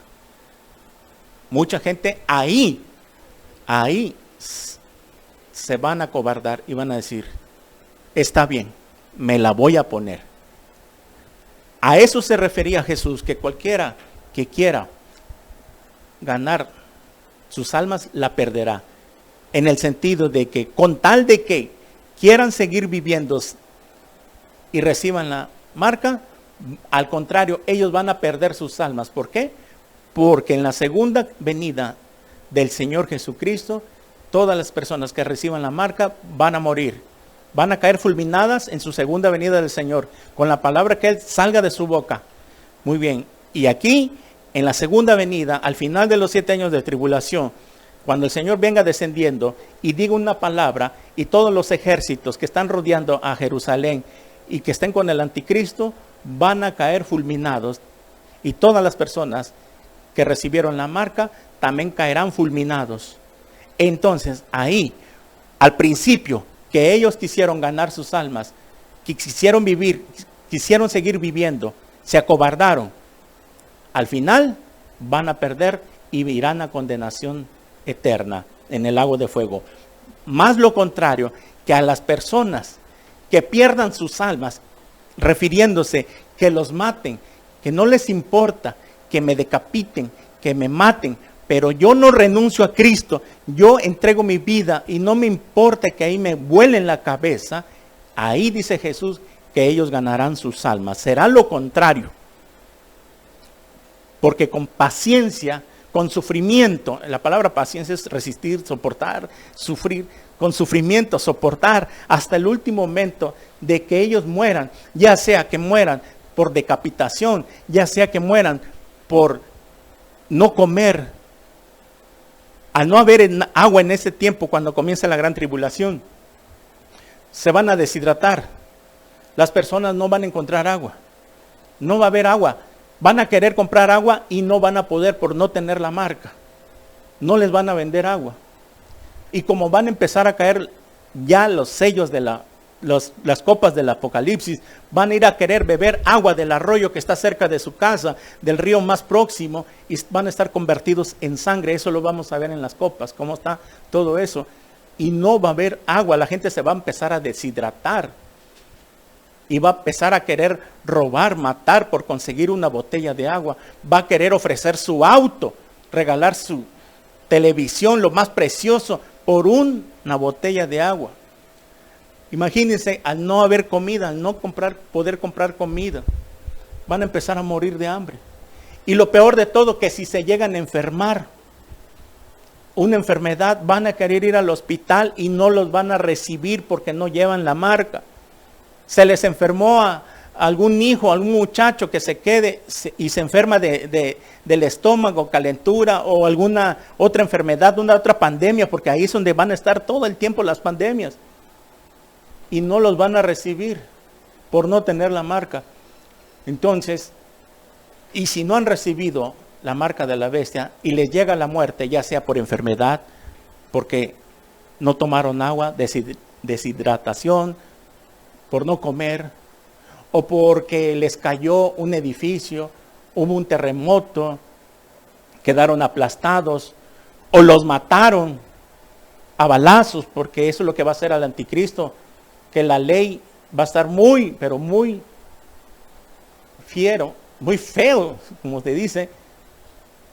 Mucha gente ahí se van a acobardar y van a decir, está bien, me la voy a poner. A eso se refería Jesús, que cualquiera que quiera ganar sus almas, la perderá. En el sentido de que con tal de que quieran seguir viviendo y reciban la marca, al contrario, ellos van a perder sus almas. ¿Por qué? Porque en la segunda venida del Señor Jesucristo, todas las personas que reciban la marca van a morir. Van a caer fulminadas en su segunda venida del Señor, con la palabra que Él salga de su boca. Muy bien, y aquí, en la segunda venida, al final de los 7 años de tribulación, cuando el Señor venga descendiendo y diga una palabra, y todos los ejércitos que están rodeando a Jerusalén y que estén con el anticristo, van a caer fulminados, y todas las personas que recibieron la marca también caerán fulminados. Entonces, ahí, al principio, que ellos quisieron ganar sus almas, que quisieron vivir, quisieron seguir viviendo, se acobardaron. Al final van a perder y irán a condenación eterna en el lago de fuego. Más lo contrario, que a las personas que pierdan sus almas, refiriéndose que los maten, que no les importa que me decapiten, que me maten, pero yo no renuncio a Cristo, yo entrego mi vida y no me importa que ahí me vuelen la cabeza, ahí dice Jesús que ellos ganarán sus almas. Será lo contrario. Porque con paciencia, con sufrimiento, la palabra paciencia es resistir, soportar, sufrir, con sufrimiento, soportar hasta el último momento de que ellos mueran, ya sea que mueran por decapitación, ya sea que mueran por no comer Al no haber agua en ese tiempo, cuando comienza la gran tribulación, se van a deshidratar. Las personas no van a encontrar agua. No va a haber agua. Van a querer comprar agua y no van a poder por no tener la marca. No les van a vender agua. Y como van a empezar a caer ya los sellos de las copas del Apocalipsis, van a ir a querer beber agua del arroyo que está cerca de su casa, del río más próximo, y van a estar convertidos en sangre. Eso lo vamos a ver en las copas, cómo está todo eso. Y no va a haber agua, la gente se va a empezar a deshidratar. Y va a empezar a querer robar, matar por conseguir una botella de agua. Va a querer ofrecer su auto, regalar su televisión, lo más precioso, por una botella de agua. Imagínense, al no haber comida, al no poder comprar comida, van a empezar a morir de hambre. Y lo peor de todo, que si se llegan a enfermar, una enfermedad, van a querer ir al hospital y no los van a recibir porque no llevan la marca. Se les enfermó a algún hijo, a algún muchacho que se quede y se enferma del estómago, calentura o alguna otra enfermedad, una otra pandemia, porque ahí es donde van a estar todo el tiempo las pandemias. Y no los van a recibir por no tener la marca. Entonces, y si no han recibido la marca de la bestia y les llega la muerte, ya sea por enfermedad, porque no tomaron agua, deshidratación, por no comer, o porque les cayó un edificio, hubo un terremoto, quedaron aplastados, o los mataron a balazos, porque eso es lo que va a hacer al anticristo, que la ley va a estar muy, pero muy fiero, muy feo, como se dice,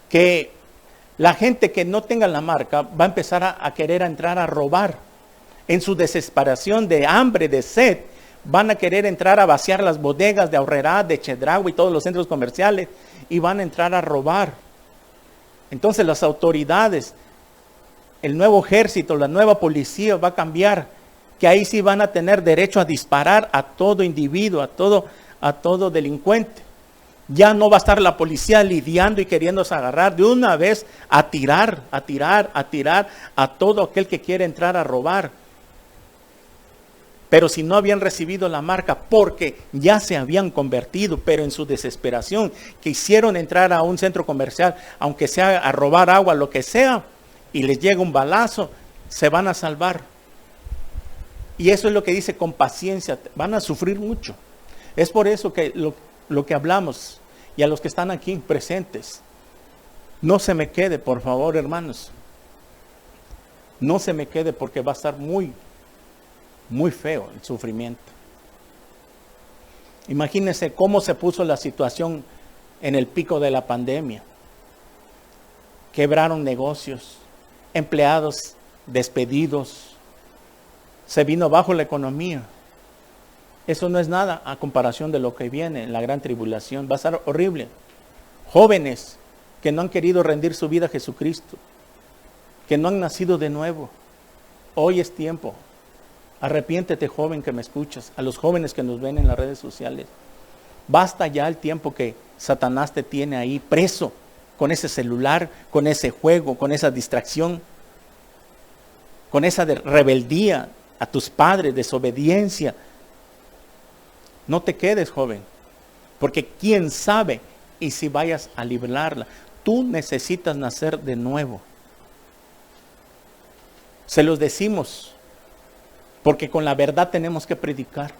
que la gente que no tenga la marca va a empezar a querer entrar a robar. En su desesperación de hambre, de sed, van a querer entrar a vaciar las bodegas de Aurrerá, de Chedraui y todos los centros comerciales y van a entrar a robar. Entonces las autoridades, el nuevo ejército, la nueva policía va a cambiar, que ahí sí van a tener derecho a disparar a todo individuo, a todo delincuente. Ya no va a estar la policía lidiando y queriéndose agarrar de una vez a tirar a todo aquel que quiere entrar a robar. Pero si no habían recibido la marca porque ya se habían convertido, pero en su desesperación quisieron entrar a un centro comercial, aunque sea a robar agua, lo que sea, y les llega un balazo, se van a salvar. Y eso es lo que dice, con paciencia, van a sufrir mucho. Es por eso que lo que hablamos, y a los que están aquí presentes, no se me quede, por favor, hermanos. No se me quede porque va a estar muy feo el sufrimiento. Imagínense cómo se puso la situación en el pico de la pandemia. Quebraron negocios, empleados despedidos, se vino abajo la economía. Eso no es nada a comparación de lo que viene en la gran tribulación. Va a estar horrible. Jóvenes que no han querido rendir su vida a Jesucristo, que no han nacido de nuevo. Hoy es tiempo. Arrepiéntete, joven que me escuchas, a los jóvenes que nos ven en las redes sociales. Basta ya el tiempo que Satanás te tiene ahí preso con ese celular, con ese juego, con esa distracción, con esa rebeldía a tus padres, desobediencia. No te quedes, joven, porque quién sabe y si vayas a librarla. Tú necesitas nacer de nuevo. Se los decimos, porque con la verdad tenemos que predicar,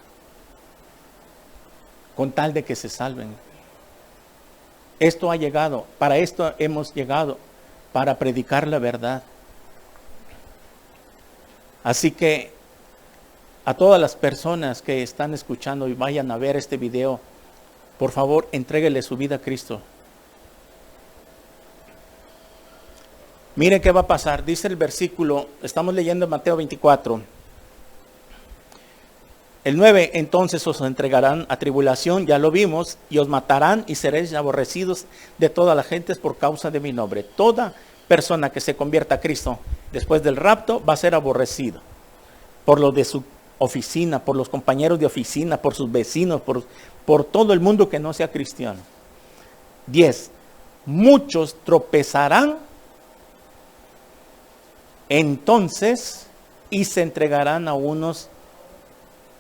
con tal de que se salven. Esto ha llegado, para esto hemos llegado, para predicar la verdad. Así que a todas las personas que están escuchando y vayan a ver este video, por favor, entréguele su vida a Cristo. Mire qué va a pasar. Dice el versículo, estamos leyendo en Mateo 24. El 9, entonces os entregarán a tribulación, ya lo vimos, y os matarán y seréis aborrecidos de todas las gentes por causa de mi nombre. Toda persona que se convierta a Cristo después del rapto va a ser aborrecido por los de su oficina, por los compañeros de oficina, por sus vecinos, por todo el mundo que no sea cristiano. 10, muchos tropezarán Entonces, y se entregarán a unos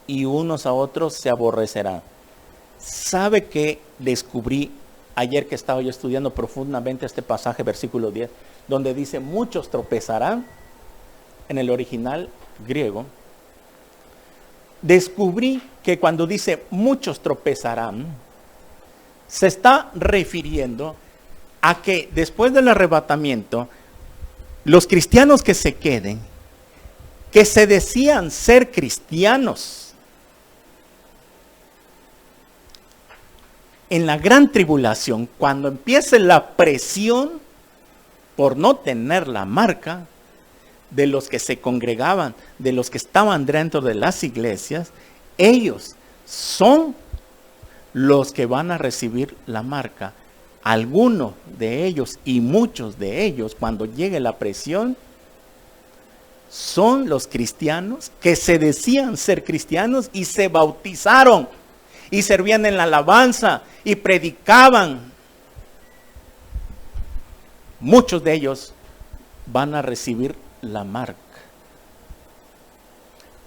y unos a otros se aborrecerán. ¿Sabe qué descubrí ayer que estaba yo estudiando profundamente este pasaje, versículo 10, donde dice muchos tropezarán? En el original griego, descubrí que cuando dice muchos tropezarán, se está refiriendo a que después del arrebatamiento, los cristianos que se queden, que se decían ser cristianos, en la gran tribulación, cuando empiece la presión por no tener la marca de los que se congregaban, de los que estaban dentro de las iglesias, ellos son los que van a recibir la marca. Algunos de ellos y muchos de ellos, cuando llegue la presión, son los cristianos que se decían ser cristianos y se bautizaron y servían en la alabanza y predicaban. Muchos de ellos van a recibir la marca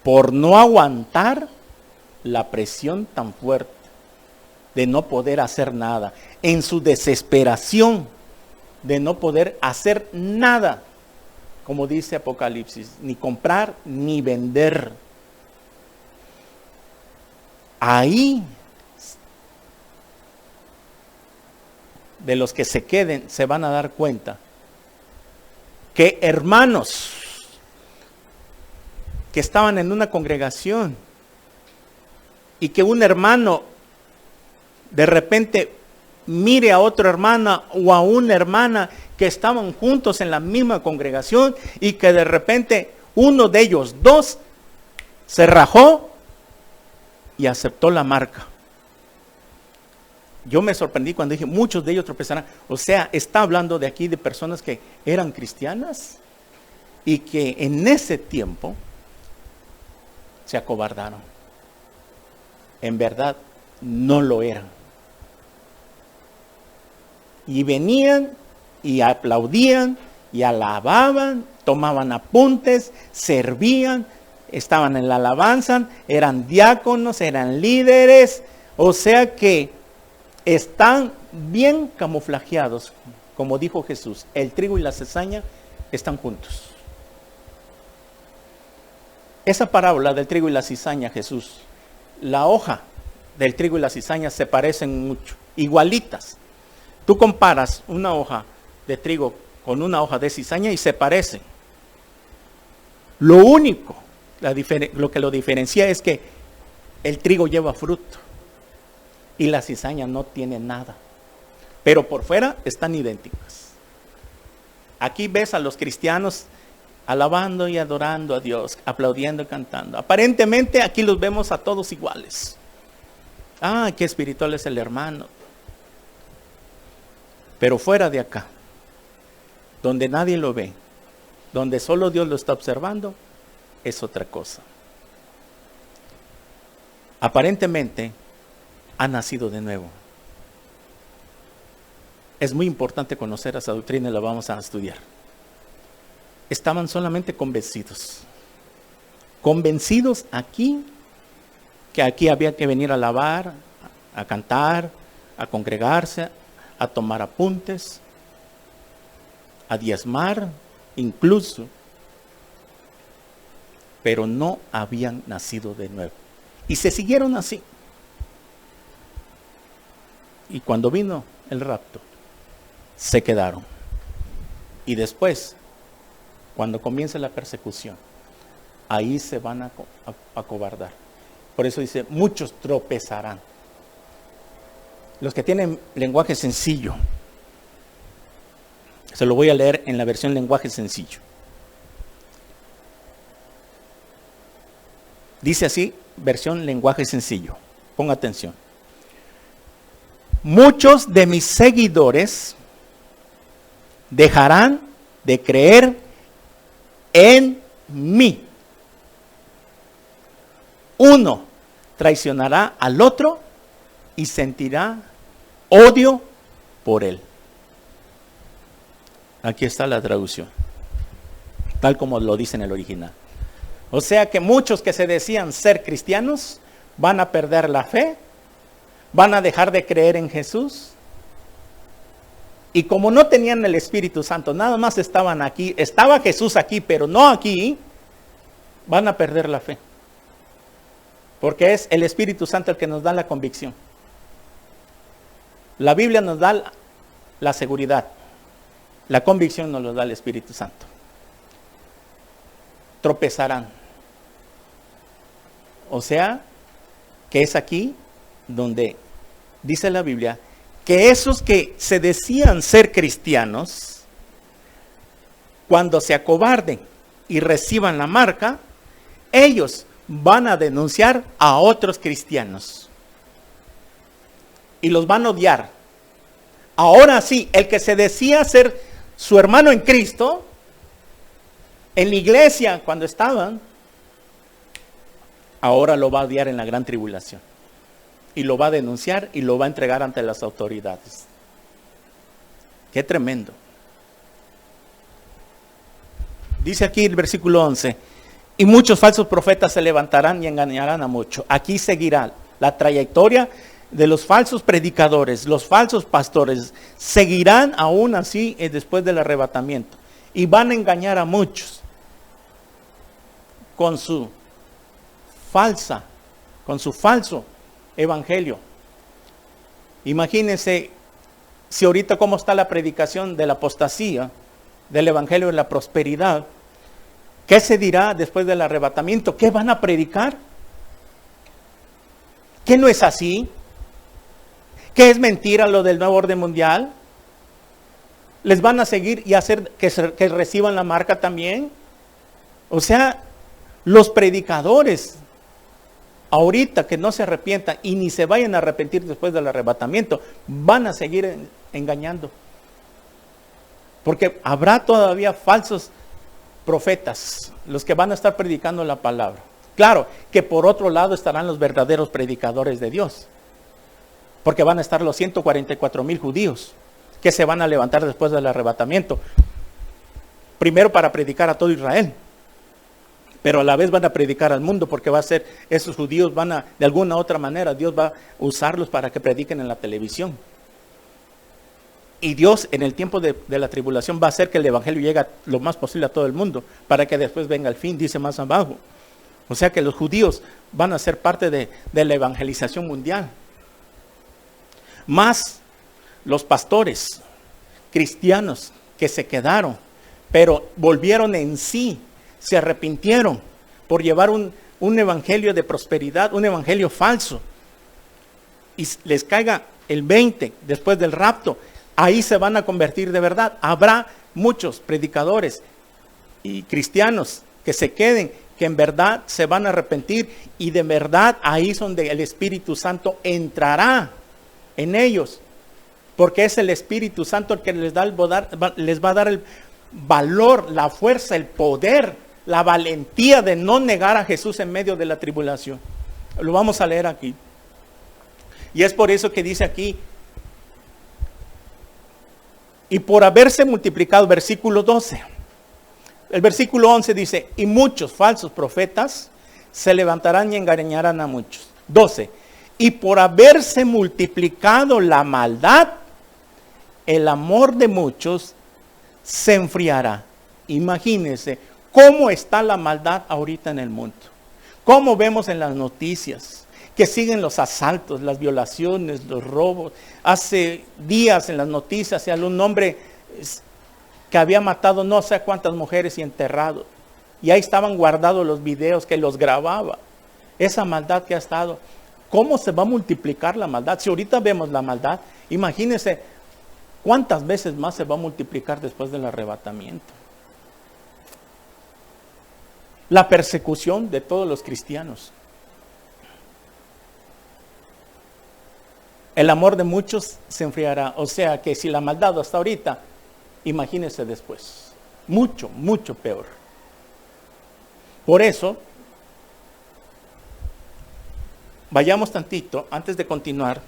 por no aguantar la presión tan fuerte de no poder hacer nada, en su desesperación de no poder hacer nada, como dice Apocalipsis, ni comprar ni vender. Ahí, de los que se queden, se van a dar cuenta que hermanos que estaban en una congregación y que un hermano de repente mire a otra hermana o a una hermana que estaban juntos en la misma congregación y que de repente uno de ellos dos se rajó y aceptó la marca. Yo me sorprendí cuando dije, muchos de ellos tropezarán. O sea, está hablando de aquí de personas que eran cristianas y que en ese tiempo se acobardaron. En verdad, no lo eran. Y venían y aplaudían y alababan, tomaban apuntes, servían, estaban en la alabanza, eran diáconos, eran líderes. O sea que están bien camuflajeados, como dijo Jesús, el trigo y la cizaña están juntos. Esa parábola del trigo y la cizaña, Jesús, la hoja del trigo y la cizaña se parecen mucho, igualitas. Tú comparas una hoja de trigo con una hoja de cizaña y se parecen. Lo único, lo que lo diferencia es que el trigo lleva fruto y la cizaña no tiene nada, pero por fuera están idénticas. Aquí ves a los cristianos alabando y adorando a Dios, aplaudiendo y cantando. Aparentemente aquí los vemos a todos iguales. Ah, qué espiritual es el hermano. Pero fuera de acá, donde nadie lo ve, donde solo Dios lo está observando, es otra cosa. Aparentemente ha nacido de nuevo. Es muy importante conocer esa doctrina y la vamos a estudiar. Estaban solamente convencidos. Convencidos aquí, que aquí había que venir a alabar, a cantar, a congregarse, a tomar apuntes, a diezmar, incluso, pero no habían nacido de nuevo. Y se siguieron así. Y cuando vino el rapto, se quedaron. Y después, cuando comience la persecución, ahí se van a acobardar. Por eso dice, muchos tropezarán. Los que tienen lenguaje sencillo, se lo voy a leer en la versión lenguaje sencillo. Dice así, versión lenguaje sencillo. Ponga atención. Muchos de mis seguidores dejarán de creer en mí. Uno traicionará al otro y sentirá odio por él. Aquí está la traducción. tal como lo dice en el original. O sea que muchos que se decían ser cristianos van a perder la fe, van a dejar de creer en Jesús. Y como no tenían el Espíritu Santo, nada más estaban aquí, estaba Jesús aquí, pero no aquí, van a perder la fe. Porque es el Espíritu Santo el que nos da la convicción. La Biblia nos da la seguridad. La convicción nos lo da el Espíritu Santo. Tropezarán. O sea, que es aquí donde dice la Biblia que esos que se decían ser cristianos, cuando se acobarden y reciban la marca, ellos van a denunciar a otros cristianos y los van a odiar. Ahora sí, el que se decía ser su hermano en Cristo, en la iglesia cuando estaban, ahora lo va a odiar en la gran tribulación. Y lo va a denunciar y lo va a entregar ante las autoridades. Qué tremendo. Dice aquí el versículo 11, y muchos falsos profetas se levantarán y engañarán a muchos. Aquí seguirá la trayectoria de los falsos predicadores, los falsos pastores, seguirán aún así después del arrebatamiento. Y van a engañar a muchos con su falso evangelio. Imagínense si ahorita cómo está la predicación de la apostasía, del evangelio de la prosperidad. ¿Qué se dirá después del arrebatamiento? ¿Qué van a predicar? ¿Qué no es así? ¿Qué es mentira lo del nuevo orden mundial? ¿Les van a seguir y hacer que reciban la marca también? O sea, los predicadores ahorita que no se arrepientan y ni se vayan a arrepentir después del arrebatamiento, van a seguir engañando. Porque habrá todavía falsos profetas, los que van a estar predicando la palabra. Claro, que por otro lado estarán los verdaderos predicadores de Dios. Porque van a estar los 144,000 judíos que se van a levantar después del arrebatamiento. Primero para predicar a todo Israel. Pero a la vez van a predicar al mundo porque va a ser, esos judíos van a, de alguna u otra manera, Dios va a usarlos para que prediquen en la televisión. Y Dios en el tiempo de la tribulación va a hacer que el evangelio llegue lo más posible a todo el mundo para que después venga el fin, dice más abajo. O sea que los judíos van a ser parte de la evangelización mundial. Más los pastores cristianos que se quedaron, pero volvieron en sí. Se arrepintieron por llevar un evangelio de prosperidad, un evangelio falso. Y les caiga el 20 después del rapto. Ahí se van a convertir de verdad. Habrá muchos predicadores y cristianos que se queden, que en verdad se van a arrepentir. Y de verdad ahí es donde el Espíritu Santo entrará en ellos. Porque es el Espíritu Santo el que les va a dar el valor, la fuerza, el poder, la valentía de no negar a Jesús en medio de la tribulación. Lo vamos a leer aquí. Y es por eso que dice aquí, y por haberse multiplicado, versículo 12. El versículo 11 dice, y muchos falsos profetas se levantarán y engañarán a muchos. 12. Y por haberse multiplicado la maldad, el amor de muchos se enfriará. Imagínense cómo está la maldad ahorita en el mundo. Cómo vemos en las noticias que siguen los asaltos, las violaciones, los robos. Hace días en las noticias se habló un hombre que había matado no sé cuántas mujeres y enterrado. Y ahí estaban guardados los videos que los grababa. Esa maldad que ha estado. ¿Cómo se va a multiplicar la maldad? Si ahorita vemos la maldad, imagínense cuántas veces más se va a multiplicar después del arrebatamiento. La persecución de todos los cristianos. El amor de muchos se enfriará. O sea que si la maldad hasta ahorita, imagínense después. Mucho, mucho peor. Por eso, vayamos tantito, antes de continuar,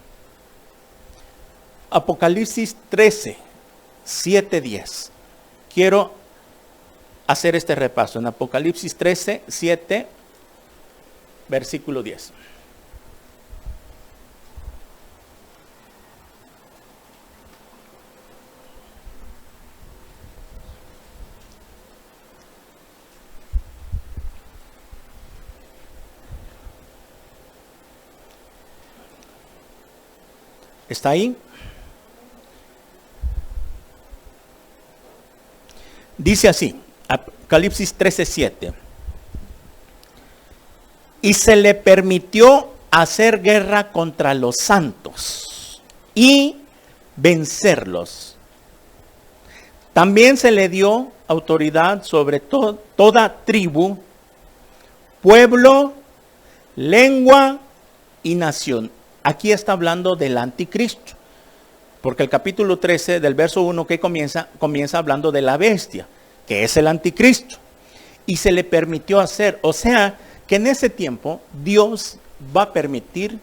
Apocalipsis 13, 7, 10. Quiero hacer este repaso en Apocalipsis 13, 7, versículo 10. ¿Está ahí? Dice así, Apocalipsis 13:7. Y se le permitió hacer guerra contra los santos y vencerlos. También se le dio autoridad sobre toda tribu, pueblo, lengua y nación. Aquí está hablando del anticristo, porque el capítulo 13 del verso 1 que comienza hablando de la bestia, que es el anticristo. Y se le permitió hacer, o sea, que en ese tiempo Dios va a permitir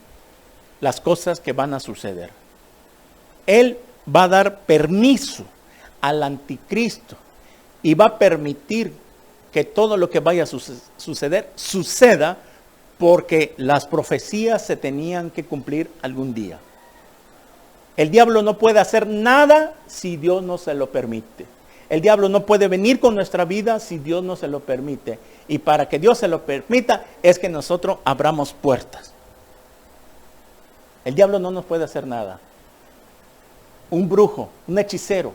las cosas que van a suceder. Él va a dar permiso al anticristo y va a permitir que todo lo que vaya a suceder, suceda, porque las profecías se tenían que cumplir algún día. El diablo no puede hacer nada si Dios no se lo permite. El diablo no puede venir con nuestra vida si Dios no se lo permite. Y para que Dios se lo permita es que nosotros abramos puertas. El diablo no nos puede hacer nada. Un brujo, un hechicero,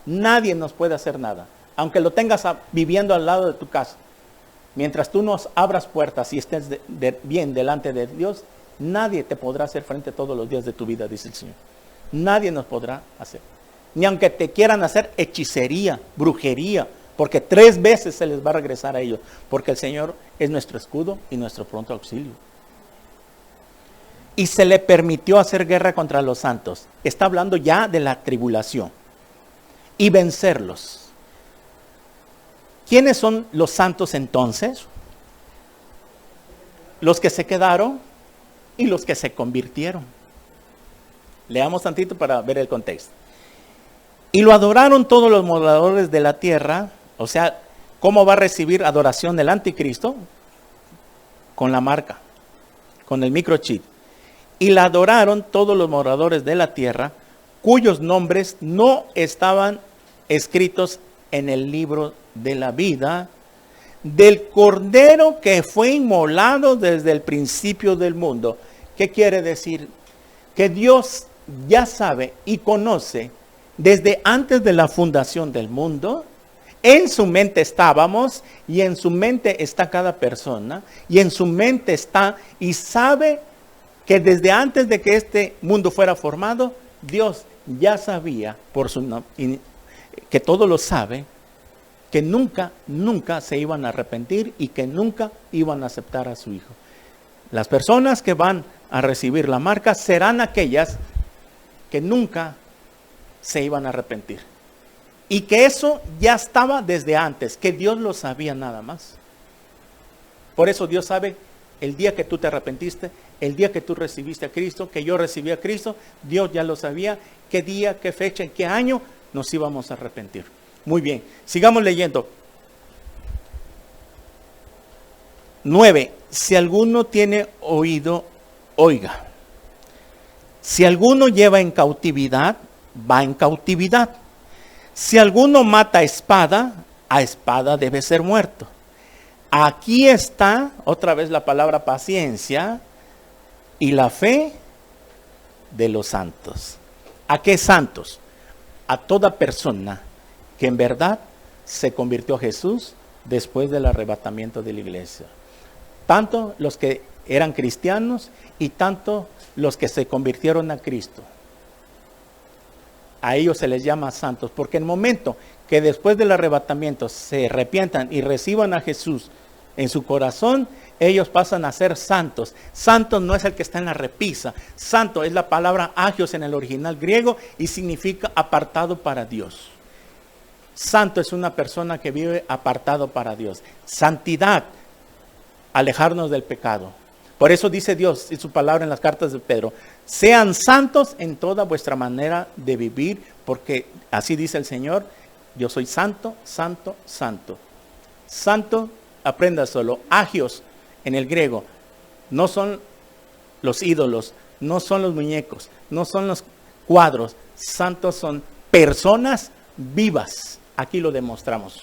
nadie nos puede hacer nada. Aunque lo tengas viviendo al lado de tu casa. Mientras tú nos abras puertas y estés bien delante de Dios, nadie te podrá hacer frente todos los días de tu vida, dice el Señor. Nadie nos podrá hacer. Ni aunque te quieran hacer hechicería, brujería, porque 3 veces se les va a regresar a ellos, porque el Señor es nuestro escudo y nuestro pronto auxilio. Y se le permitió hacer guerra contra los santos. Está hablando ya de la tribulación. Y vencerlos. ¿Quiénes son los santos entonces? Los que se quedaron y los que se convirtieron. Leamos tantito para ver el contexto. Y lo adoraron todos los moradores de la tierra. O sea, ¿cómo va a recibir adoración el anticristo? Con la marca, con el microchip. Y la adoraron todos los moradores de la tierra, cuyos nombres no estaban escritos en el libro de la vida del Cordero que fue inmolado desde el principio del mundo. ¿Qué quiere decir? Que Dios ya sabe y conoce desde antes de la fundación del mundo. En su mente estábamos y en su mente está cada persona y en su mente está y sabe que desde antes de que este mundo fuera formado, Dios ya sabía por su que todo lo sabe, que nunca se iban a arrepentir y que nunca iban a aceptar a su Hijo. Las personas que van a recibir la marca serán aquellas que nunca se iban a arrepentir. Y que eso ya estaba desde antes, que Dios lo sabía nada más. Por eso Dios sabe el día que tú te arrepentiste, el día que tú recibiste a Cristo, que yo recibí a Cristo, Dios ya lo sabía, qué día, qué fecha, en qué año nos íbamos a arrepentir. Muy bien, sigamos leyendo. 9. Si alguno tiene oído, oiga. Si alguno lleva en cautividad, va en cautividad. Si alguno mata a espada debe ser muerto. Aquí está otra vez la palabra paciencia y la fe de los santos. ¿A qué santos? A toda persona que en verdad se convirtió a Jesús después del arrebatamiento de la iglesia. Tanto los que eran cristianos y tanto los que se convirtieron a Cristo. A ellos se les llama santos, porque en el momento que después del arrebatamiento se arrepientan y reciban a Jesús en su corazón, ellos pasan a ser santos. Santo no es el que está en la repisa. Santo es la palabra agios en el original griego y significa apartado para Dios. Santo es una persona que vive apartado para Dios. Santidad, alejarnos del pecado. Por eso dice Dios en su palabra en las cartas de Pedro, sean santos en toda vuestra manera de vivir, porque así dice el Señor, yo soy santo, santo, santo. Santo, aprenda solo. Agios en el griego no son los ídolos, no son los muñecos, no son los cuadros. Santos son personas vivas. Aquí lo demostramos.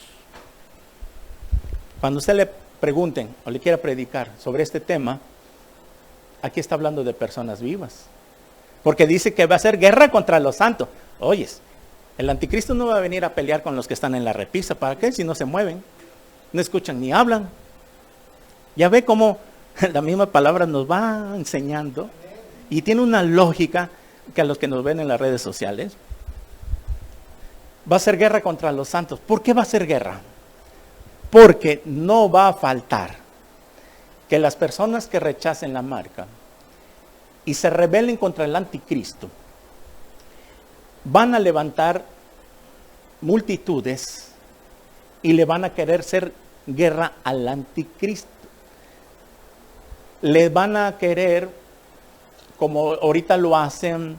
Cuando usted le pregunten o le quiera predicar sobre este tema, aquí está hablando de personas vivas. Porque dice que va a hacer guerra contra los santos. Oyes, el anticristo no va a venir a pelear con los que están en la repisa. ¿Para qué? Si no se mueven, no escuchan ni hablan. Ya ve cómo la misma palabra nos va enseñando y tiene una lógica que a los que nos ven en las redes sociales. Va a hacer guerra contra los santos. ¿Por qué va a hacer guerra? Porque no va a faltar que las personas que rechacen la marca y se rebelen contra el anticristo van a levantar multitudes y le van a querer hacer guerra al anticristo. Le van a querer, como ahorita lo hacen,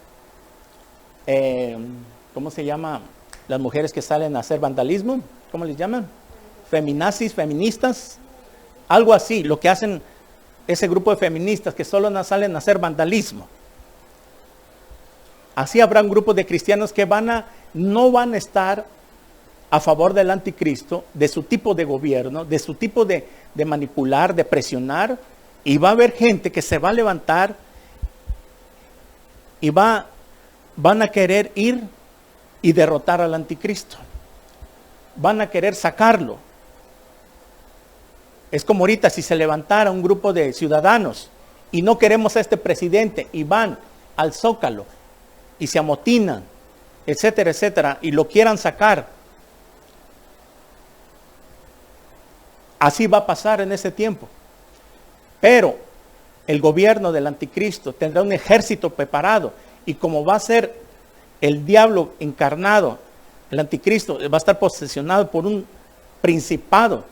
¿cómo se llama? Las mujeres que salen a hacer vandalismo, ¿cómo les llaman? Feminazis, feministas, algo así, lo que hacen ese grupo de feministas que solo salen a hacer vandalismo. Así habrá un grupo de cristianos que no van a estar a favor del anticristo, de su tipo de gobierno, de su tipo de manipular, de presionar, y va a haber gente que se va a levantar y van a querer ir y derrotar al anticristo. Van a querer sacarlo. Es como ahorita si se levantara un grupo de ciudadanos y no queremos a este presidente y van al Zócalo y se amotinan, etcétera, etcétera, y lo quieran sacar. Así va a pasar en ese tiempo. Pero el gobierno del anticristo tendrá un ejército preparado y como va a ser el diablo encarnado, el anticristo va a estar posesionado por un principado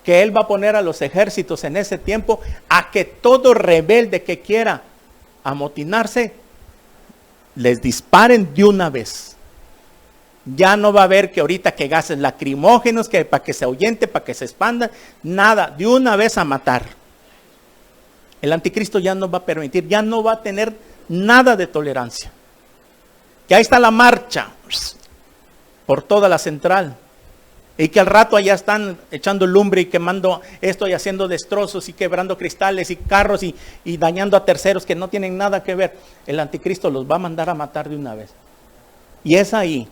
que él va a poner a los ejércitos en ese tiempo a que todo rebelde que quiera amotinarse les disparen de una vez. Ya no va a haber que ahorita que gases lacrimógenos, que para que se ahuyente, para que se expanda, nada, de una vez a matar. El anticristo ya no va a permitir, ya no va a tener nada de tolerancia. Que ahí está la marcha por toda la central. Y que al rato allá están echando lumbre y quemando esto y haciendo destrozos y quebrando cristales y carros y dañando a terceros que no tienen nada que ver. El anticristo los va a mandar a matar de una vez. Y es ahí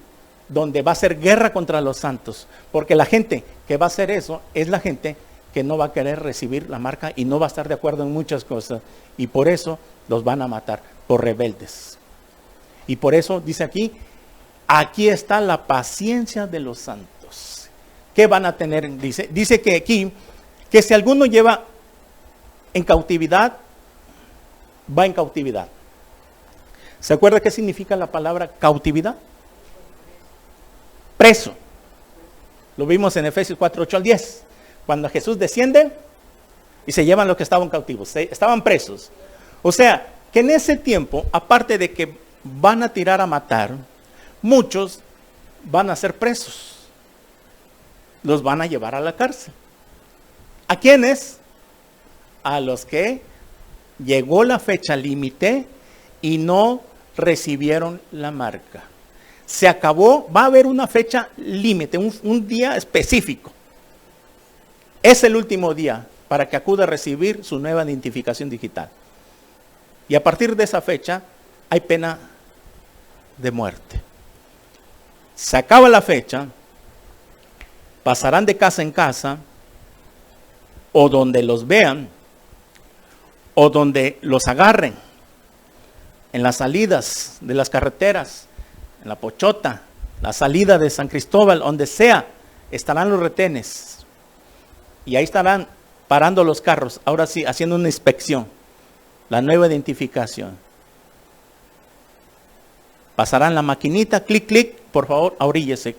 donde va a ser guerra contra los santos. Porque la gente que va a hacer eso es la gente que no va a querer recibir la marca y no va a estar de acuerdo en muchas cosas. Y por eso los van a matar, por rebeldes. Y por eso dice aquí está la paciencia de los santos. ¿Qué van a tener? Dice que aquí, que si alguno lleva en cautividad, va en cautividad. ¿Se acuerda qué significa la palabra cautividad? Preso. Lo vimos en Efesios 4, 8 al 10. Cuando Jesús desciende y se llevan los que estaban cautivos, estaban presos. O sea, que en ese tiempo, aparte de que van a tirar a matar, muchos van a ser presos. Los van a llevar a la cárcel. ¿A quiénes? A los que llegó la fecha límite y no recibieron la marca. Se acabó, va a haber una fecha límite, un día específico. Es el último día para que acuda a recibir su nueva identificación digital. Y a partir de esa fecha hay pena de muerte. Se acaba la fecha, pasarán de casa en casa, o donde los vean, o donde los agarren, en las salidas de las carreteras, en la Pochota, la salida de San Cristóbal, donde sea, estarán los retenes. Y ahí estarán parando los carros, ahora sí, haciendo una inspección, la nueva identificación. Pasarán la maquinita, clic, clic, por favor, ahoríllese.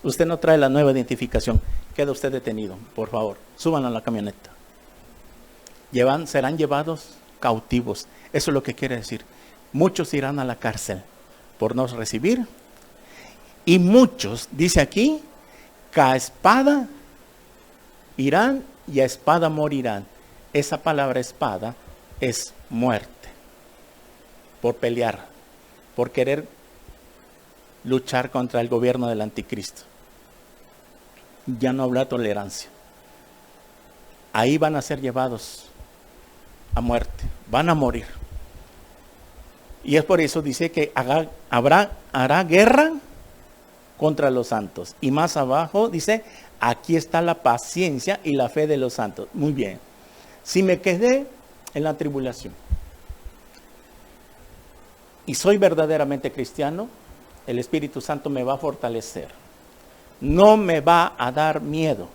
Usted no trae la nueva identificación, queda usted detenido, por favor, súbanlo a la camioneta. Serán llevados cautivos, eso es lo que quiere decir. Muchos irán a la cárcel por no recibir, y muchos, dice aquí, ca espada irán y a espada morirán. Esa palabra espada es muerte, por pelear, por querer luchar contra el gobierno del anticristo. Ya no habrá tolerancia. Ahí van a ser llevados a muerte, van a morir. Y es por eso dice que hará guerra contra los santos. Y más abajo dice, aquí está la paciencia y la fe de los santos. Muy bien. Si me quedé en la tribulación y soy verdaderamente cristiano, el Espíritu Santo me va a fortalecer. No me va a dar miedo.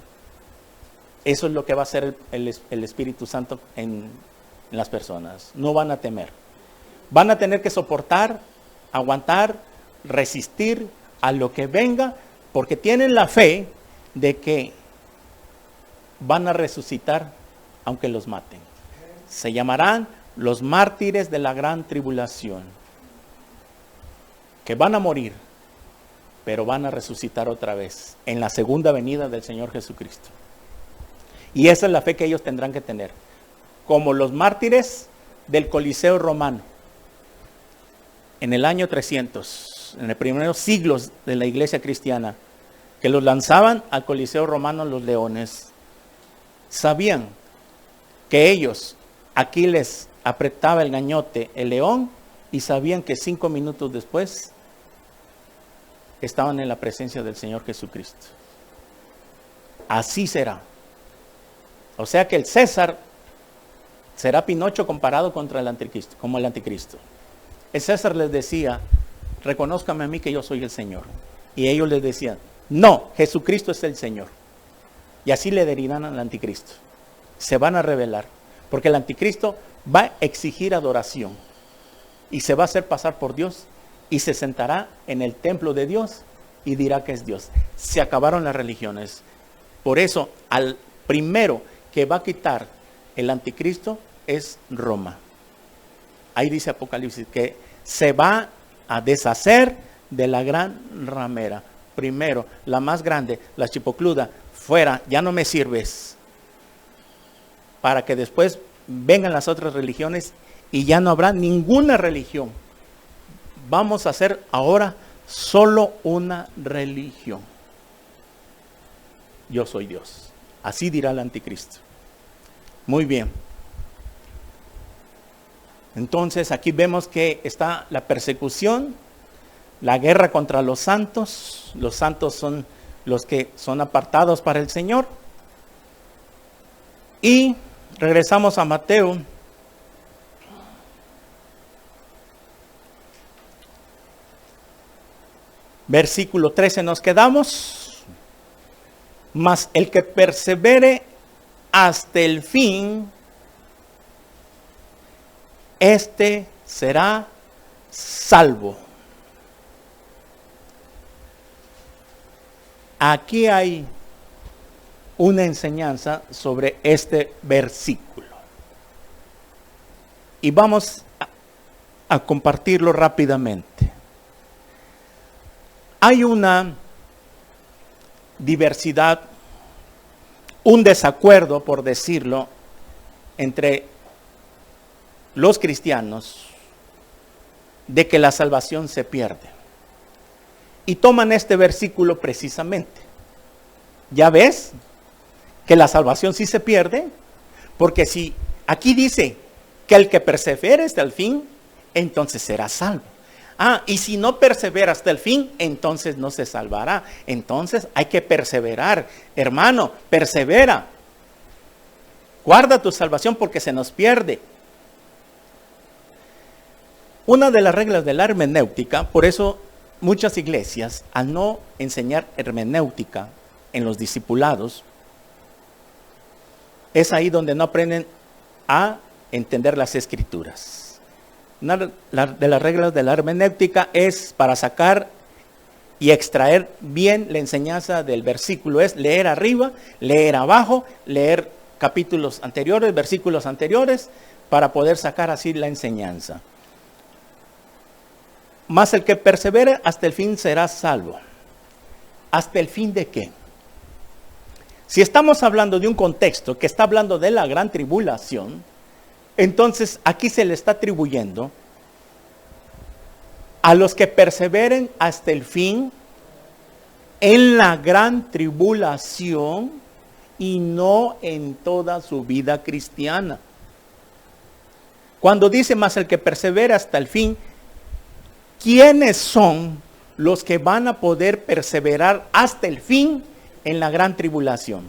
Eso es lo que va a hacer el Espíritu Santo en las personas. No van a temer. Van a tener que soportar, aguantar, resistir a lo que venga, porque tienen la fe de que van a resucitar aunque los maten. Se llamarán los mártires de la gran tribulación, que van a morir, pero van a resucitar otra vez en la segunda venida del Señor Jesucristo. Y esa es la fe que ellos tendrán que tener, como los mártires del Coliseo romano. En el año 300, en los primeros siglos de la iglesia cristiana, que los lanzaban al Coliseo romano los leones, sabían que ellos, aquí les apretaba el gañote el león, y sabían que 5 minutos después estaban en la presencia del Señor Jesucristo. Así será. O sea que el César será Pinocho comparado contra el anticristo, como el anticristo. El César les decía, reconózcame a mí que yo soy el Señor. Y ellos les decían, no, Jesucristo es el Señor. Y así le adherirán al anticristo. Se van a rebelar, porque el anticristo va a exigir adoración. Y se va a hacer pasar por Dios. Y se sentará en el templo de Dios y dirá que es Dios. Se acabaron las religiones. Por eso, al primero que va a quitar el anticristo es Roma. Ahí dice Apocalipsis que se va a deshacer de la gran ramera. Primero, la más grande, la chipocluda, fuera, ya no me sirves. Para que después vengan las otras religiones y ya no habrá ninguna religión. Vamos a hacer ahora solo una religión. Yo soy Dios. Así dirá el anticristo. Muy bien. Entonces aquí vemos que está la persecución, la guerra contra los santos. Los santos son los que son apartados para el Señor. Y regresamos a Mateo. Versículo 13 nos quedamos. Mas el que persevere hasta el fin, este será salvo. Aquí hay una enseñanza sobre este versículo. Y vamos a compartirlo rápidamente. Hay una diversidad, un desacuerdo, por decirlo, entre los cristianos de que la salvación se pierde. Y toman este versículo precisamente. ¿Ya ves que la salvación sí se pierde? Porque si aquí dice que el que persevere hasta el fin, entonces será salvo. Y si no persevera hasta el fin, entonces no se salvará. Entonces hay que perseverar. Hermano, persevera. Guarda tu salvación porque se nos pierde. Una de las reglas de la hermenéutica, por eso muchas iglesias, al no enseñar hermenéutica en los discipulados, es ahí donde no aprenden a entender las escrituras. Una de las reglas de la hermenéutica es para sacar y extraer bien la enseñanza del versículo. Es leer arriba, leer abajo, leer capítulos anteriores, versículos anteriores, para poder sacar así la enseñanza. Mas el que persevere hasta el fin será salvo. ¿Hasta el fin de qué? Si estamos hablando de un contexto que está hablando de la gran tribulación, entonces aquí se le está atribuyendo a los que perseveren hasta el fin en la gran tribulación y no en toda su vida cristiana. Cuando dice más el que persevera hasta el fin, ¿quiénes son los que van a poder perseverar hasta el fin en la gran tribulación?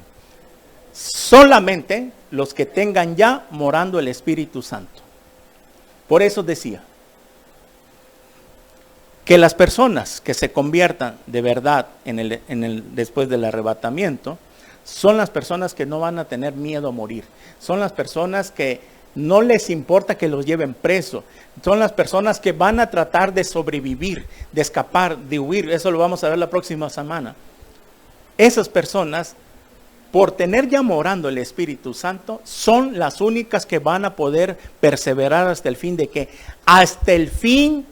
Solamente los que tengan ya morando el Espíritu Santo. Por eso decía que las personas que se conviertan de verdad después del arrebatamiento son las personas que no van a tener miedo a morir. Son las personas que no les importa que los lleven preso. Son las personas que van a tratar de sobrevivir, de escapar, de huir. Eso lo vamos a ver la próxima semana. Esas personas, por tener ya morando el Espíritu Santo, son las únicas que van a poder perseverar hasta el fin. ¿De qué? Hasta el fin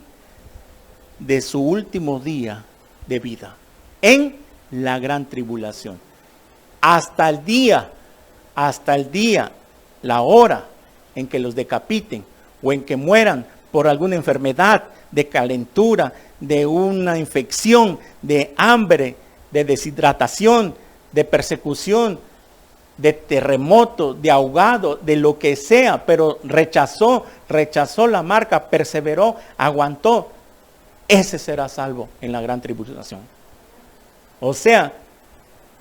de su último día de vida, en la gran tribulación. Hasta el día, la hora en que los decapiten o en que mueran por alguna enfermedad, de calentura, de una infección, de hambre, de deshidratación, de persecución, de terremoto, de ahogado, de lo que sea, pero rechazó la marca, perseveró, aguantó. Ese será salvo en la gran tribulación. O sea,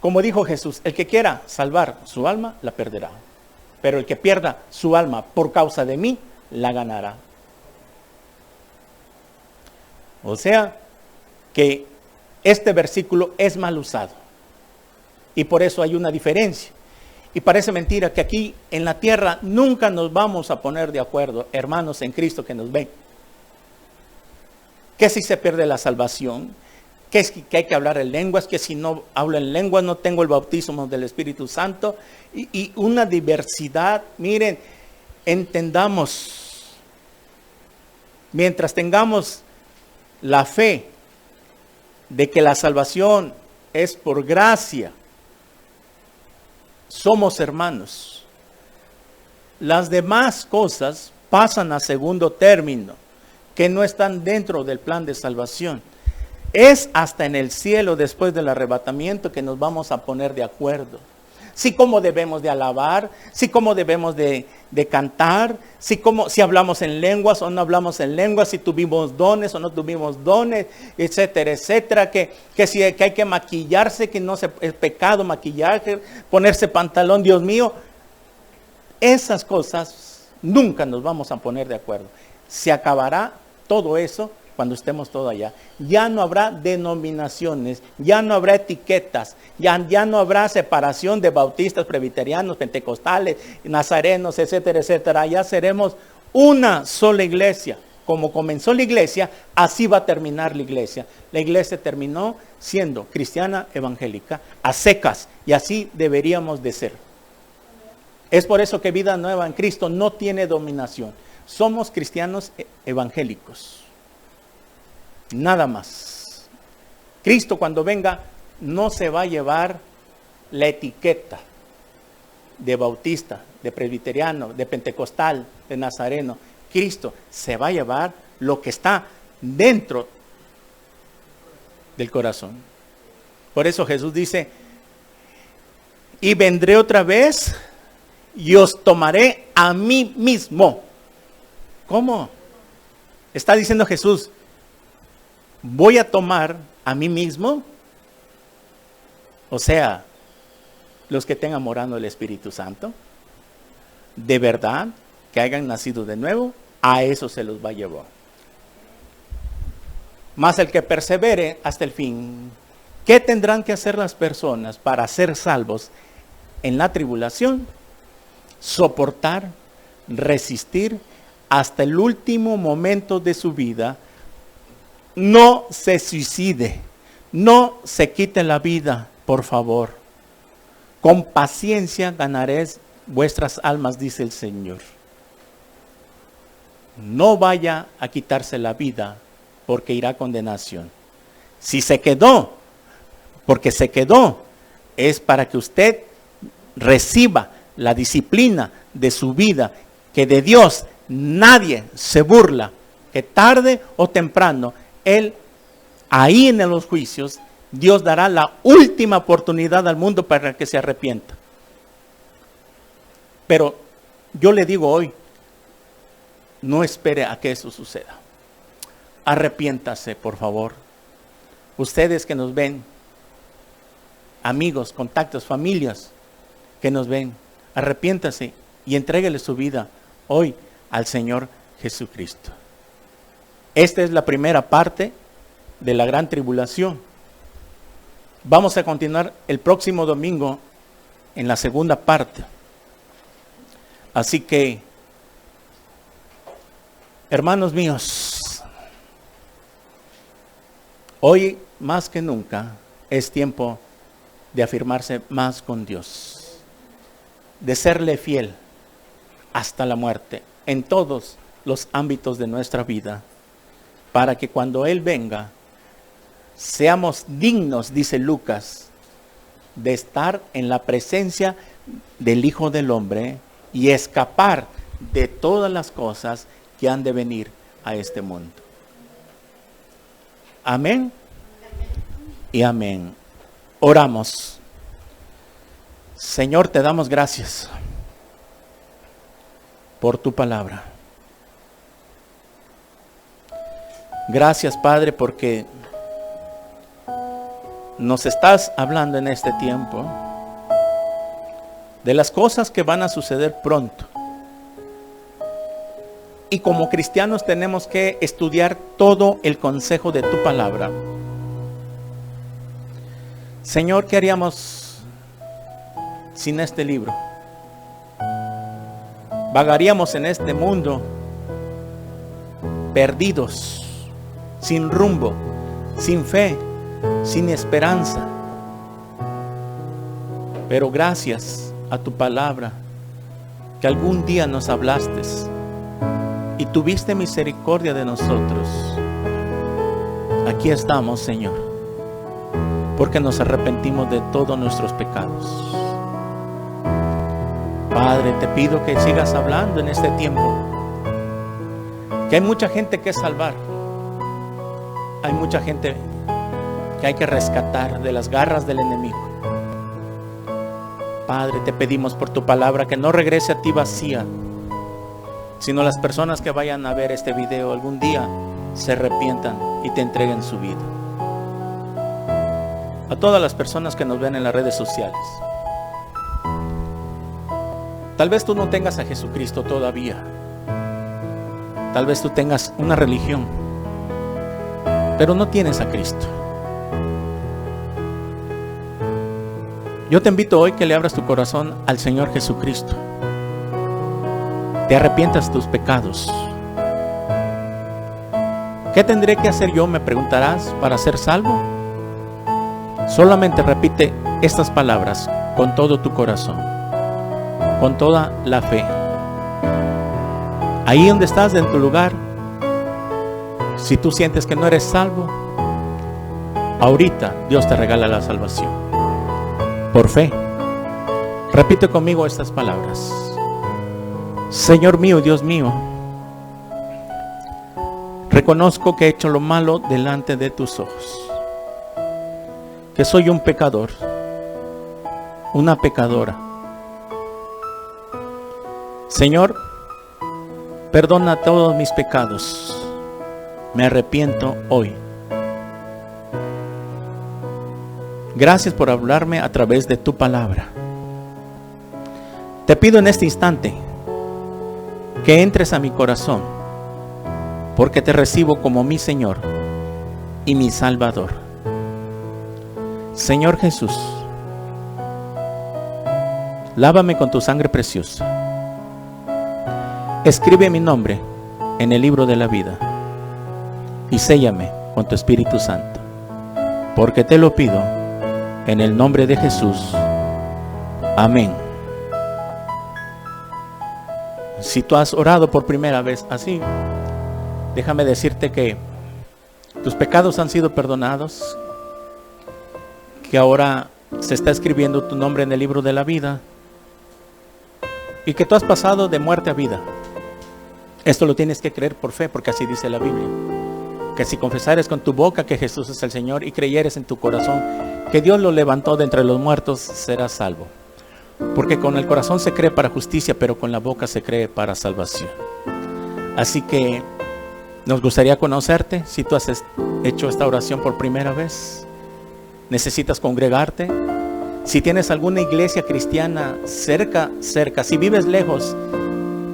como dijo Jesús, el que quiera salvar su alma, la perderá. Pero el que pierda su alma por causa de mí, la ganará. O sea, que este versículo es mal usado. Y por eso hay una diferencia. Y parece mentira que aquí en la tierra nunca nos vamos a poner de acuerdo, hermanos en Cristo que nos ven. Que si se pierde la salvación, que hay que hablar en lenguas, que si no hablo en lenguas no tengo el bautismo del Espíritu Santo. Y una diversidad. Miren, entendamos, mientras tengamos la fe de que la salvación es por gracia, somos hermanos. Las demás cosas pasan a segundo término, que no están dentro del plan de salvación. Es hasta en el cielo, después del arrebatamiento, que nos vamos a poner de acuerdo. Si cómo debemos de alabar, si cómo debemos de cantar, si hablamos en lenguas o no hablamos en lenguas, si tuvimos dones o no tuvimos dones, etcétera, etcétera. Que hay que maquillarse, que no es pecado maquillarse, ponerse pantalón, Dios mío. Esas cosas nunca nos vamos a poner de acuerdo. Se acabará todo eso cuando estemos todo allá. Ya no habrá denominaciones, ya no habrá etiquetas, ya no habrá separación de bautistas, presbiterianos, pentecostales, nazarenos, etcétera, etcétera. Ya seremos una sola iglesia. Como comenzó la iglesia, así va a terminar la iglesia. La iglesia terminó siendo cristiana evangélica, a secas, y así deberíamos de ser. Es por eso que Vida Nueva en Cristo no tiene dominación. Somos cristianos evangélicos. Nada más. Cristo cuando venga no se va a llevar la etiqueta de bautista, de presbiteriano, de pentecostal, de nazareno. Cristo se va a llevar lo que está dentro del corazón. Por eso Jesús dice, y vendré otra vez y os tomaré a mí mismo. ¿Cómo? Está diciendo Jesús, voy a tomar a mí mismo. O sea, los que tengan morando el Espíritu Santo, de verdad, que hayan nacido de nuevo, a eso se los va a llevar. Mas el que persevere hasta el fin. ¿Qué tendrán que hacer las personas para ser salvos en la tribulación? Soportar, resistir hasta el último momento de su vida. No se suicide, no se quite la vida, por favor. Con paciencia ganaréis vuestras almas, dice el Señor. No vaya a quitarse la vida porque irá a condenación. Si se quedó, porque se quedó, es para que usted reciba la disciplina de su vida, que de Dios nadie se burla, que tarde o temprano, Él, ahí en los juicios, Dios dará la última oportunidad al mundo para que se arrepienta. Pero yo le digo hoy, no espere a que eso suceda. Arrepiéntase, por favor. Ustedes que nos ven, amigos, contactos, familias que nos ven, arrepiéntase y entréguele su vida hoy al Señor Jesucristo. Esta es la primera parte de la gran tribulación. Vamos a continuar el próximo domingo en la segunda parte. Así que, hermanos míos, hoy más que nunca es tiempo de afirmarse más con Dios, de serle fiel hasta la muerte en todos los ámbitos de nuestra vida, para que cuando Él venga, seamos dignos, dice Lucas, de estar en la presencia del Hijo del Hombre y escapar de todas las cosas que han de venir a este mundo. Amén y amén. Oramos. Señor, te damos gracias por tu palabra. Gracias, Padre, porque nos estás hablando en este tiempo de las cosas que van a suceder pronto. Y como cristianos tenemos que estudiar todo el consejo de tu palabra. Señor, ¿qué haríamos sin este libro? Vagaríamos en este mundo perdidos, sin rumbo, sin fe, sin esperanza. Pero gracias a tu palabra, que algún día nos hablaste y tuviste misericordia de nosotros. Aquí estamos, Señor, porque nos arrepentimos de todos nuestros pecados. Padre, te pido que sigas hablando en este tiempo, que hay mucha gente que salvar, hay mucha gente que hay que rescatar de las garras del enemigo. Padre, te pedimos por tu palabra que no regrese a ti vacía, sino las personas que vayan a ver este video algún día se arrepientan y te entreguen su vida. A todas las personas que nos ven en las redes sociales, tal vez tú no tengas a Jesucristo todavía, tal vez tú tengas una religión, pero no tienes a Cristo. Yo te invito hoy que le abras tu corazón al Señor Jesucristo. Te arrepientas de tus pecados. ¿Qué tendré que hacer yo, me preguntarás, para ser salvo? Solamente repite estas palabras con todo tu corazón, con toda la fe. Ahí donde estás, en tu lugar, si tú sientes que no eres salvo, ahorita Dios te regala la salvación. Por fe, repite conmigo estas palabras. Señor mío, Dios mío, reconozco que he hecho lo malo delante de tus ojos, que soy un pecador, una pecadora. Señor, perdona todos mis pecados, me arrepiento hoy. Gracias por hablarme a través de tu palabra. Te pido en este instante que entres a mi corazón, porque te recibo como mi Señor y mi Salvador. Señor Jesús, lávame con tu sangre preciosa. Escribe mi nombre en el libro de la vida y séllame con tu Espíritu Santo, porque te lo pido en el nombre de Jesús. Amén. Si tú has orado por primera vez así, déjame decirte que tus pecados han sido perdonados, que ahora se está escribiendo tu nombre en el libro de la vida y que tú has pasado de muerte a vida. Esto lo tienes que creer por fe, porque así dice la Biblia. Que si confesares con tu boca que Jesús es el Señor y creyeres en tu corazón que Dios lo levantó de entre los muertos, serás salvo. Porque con el corazón se cree para justicia, pero con la boca se cree para salvación. Así que nos gustaría conocerte. Si tú has hecho esta oración por primera vez, necesitas congregarte. Si tienes alguna iglesia cristiana cerca, si vives lejos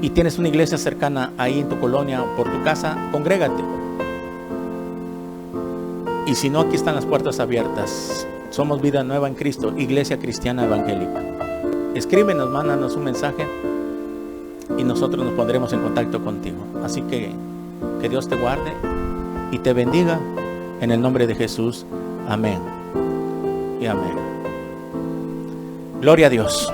y tienes una iglesia cercana ahí en tu colonia o por tu casa, congrégate. Y si no, aquí están las puertas abiertas. Somos Vida Nueva en Cristo, Iglesia Cristiana Evangélica. Escríbenos, mándanos un mensaje y nosotros nos pondremos en contacto contigo. Así que Dios te guarde y te bendiga en el nombre de Jesús. Amén y amén. Gloria a Dios.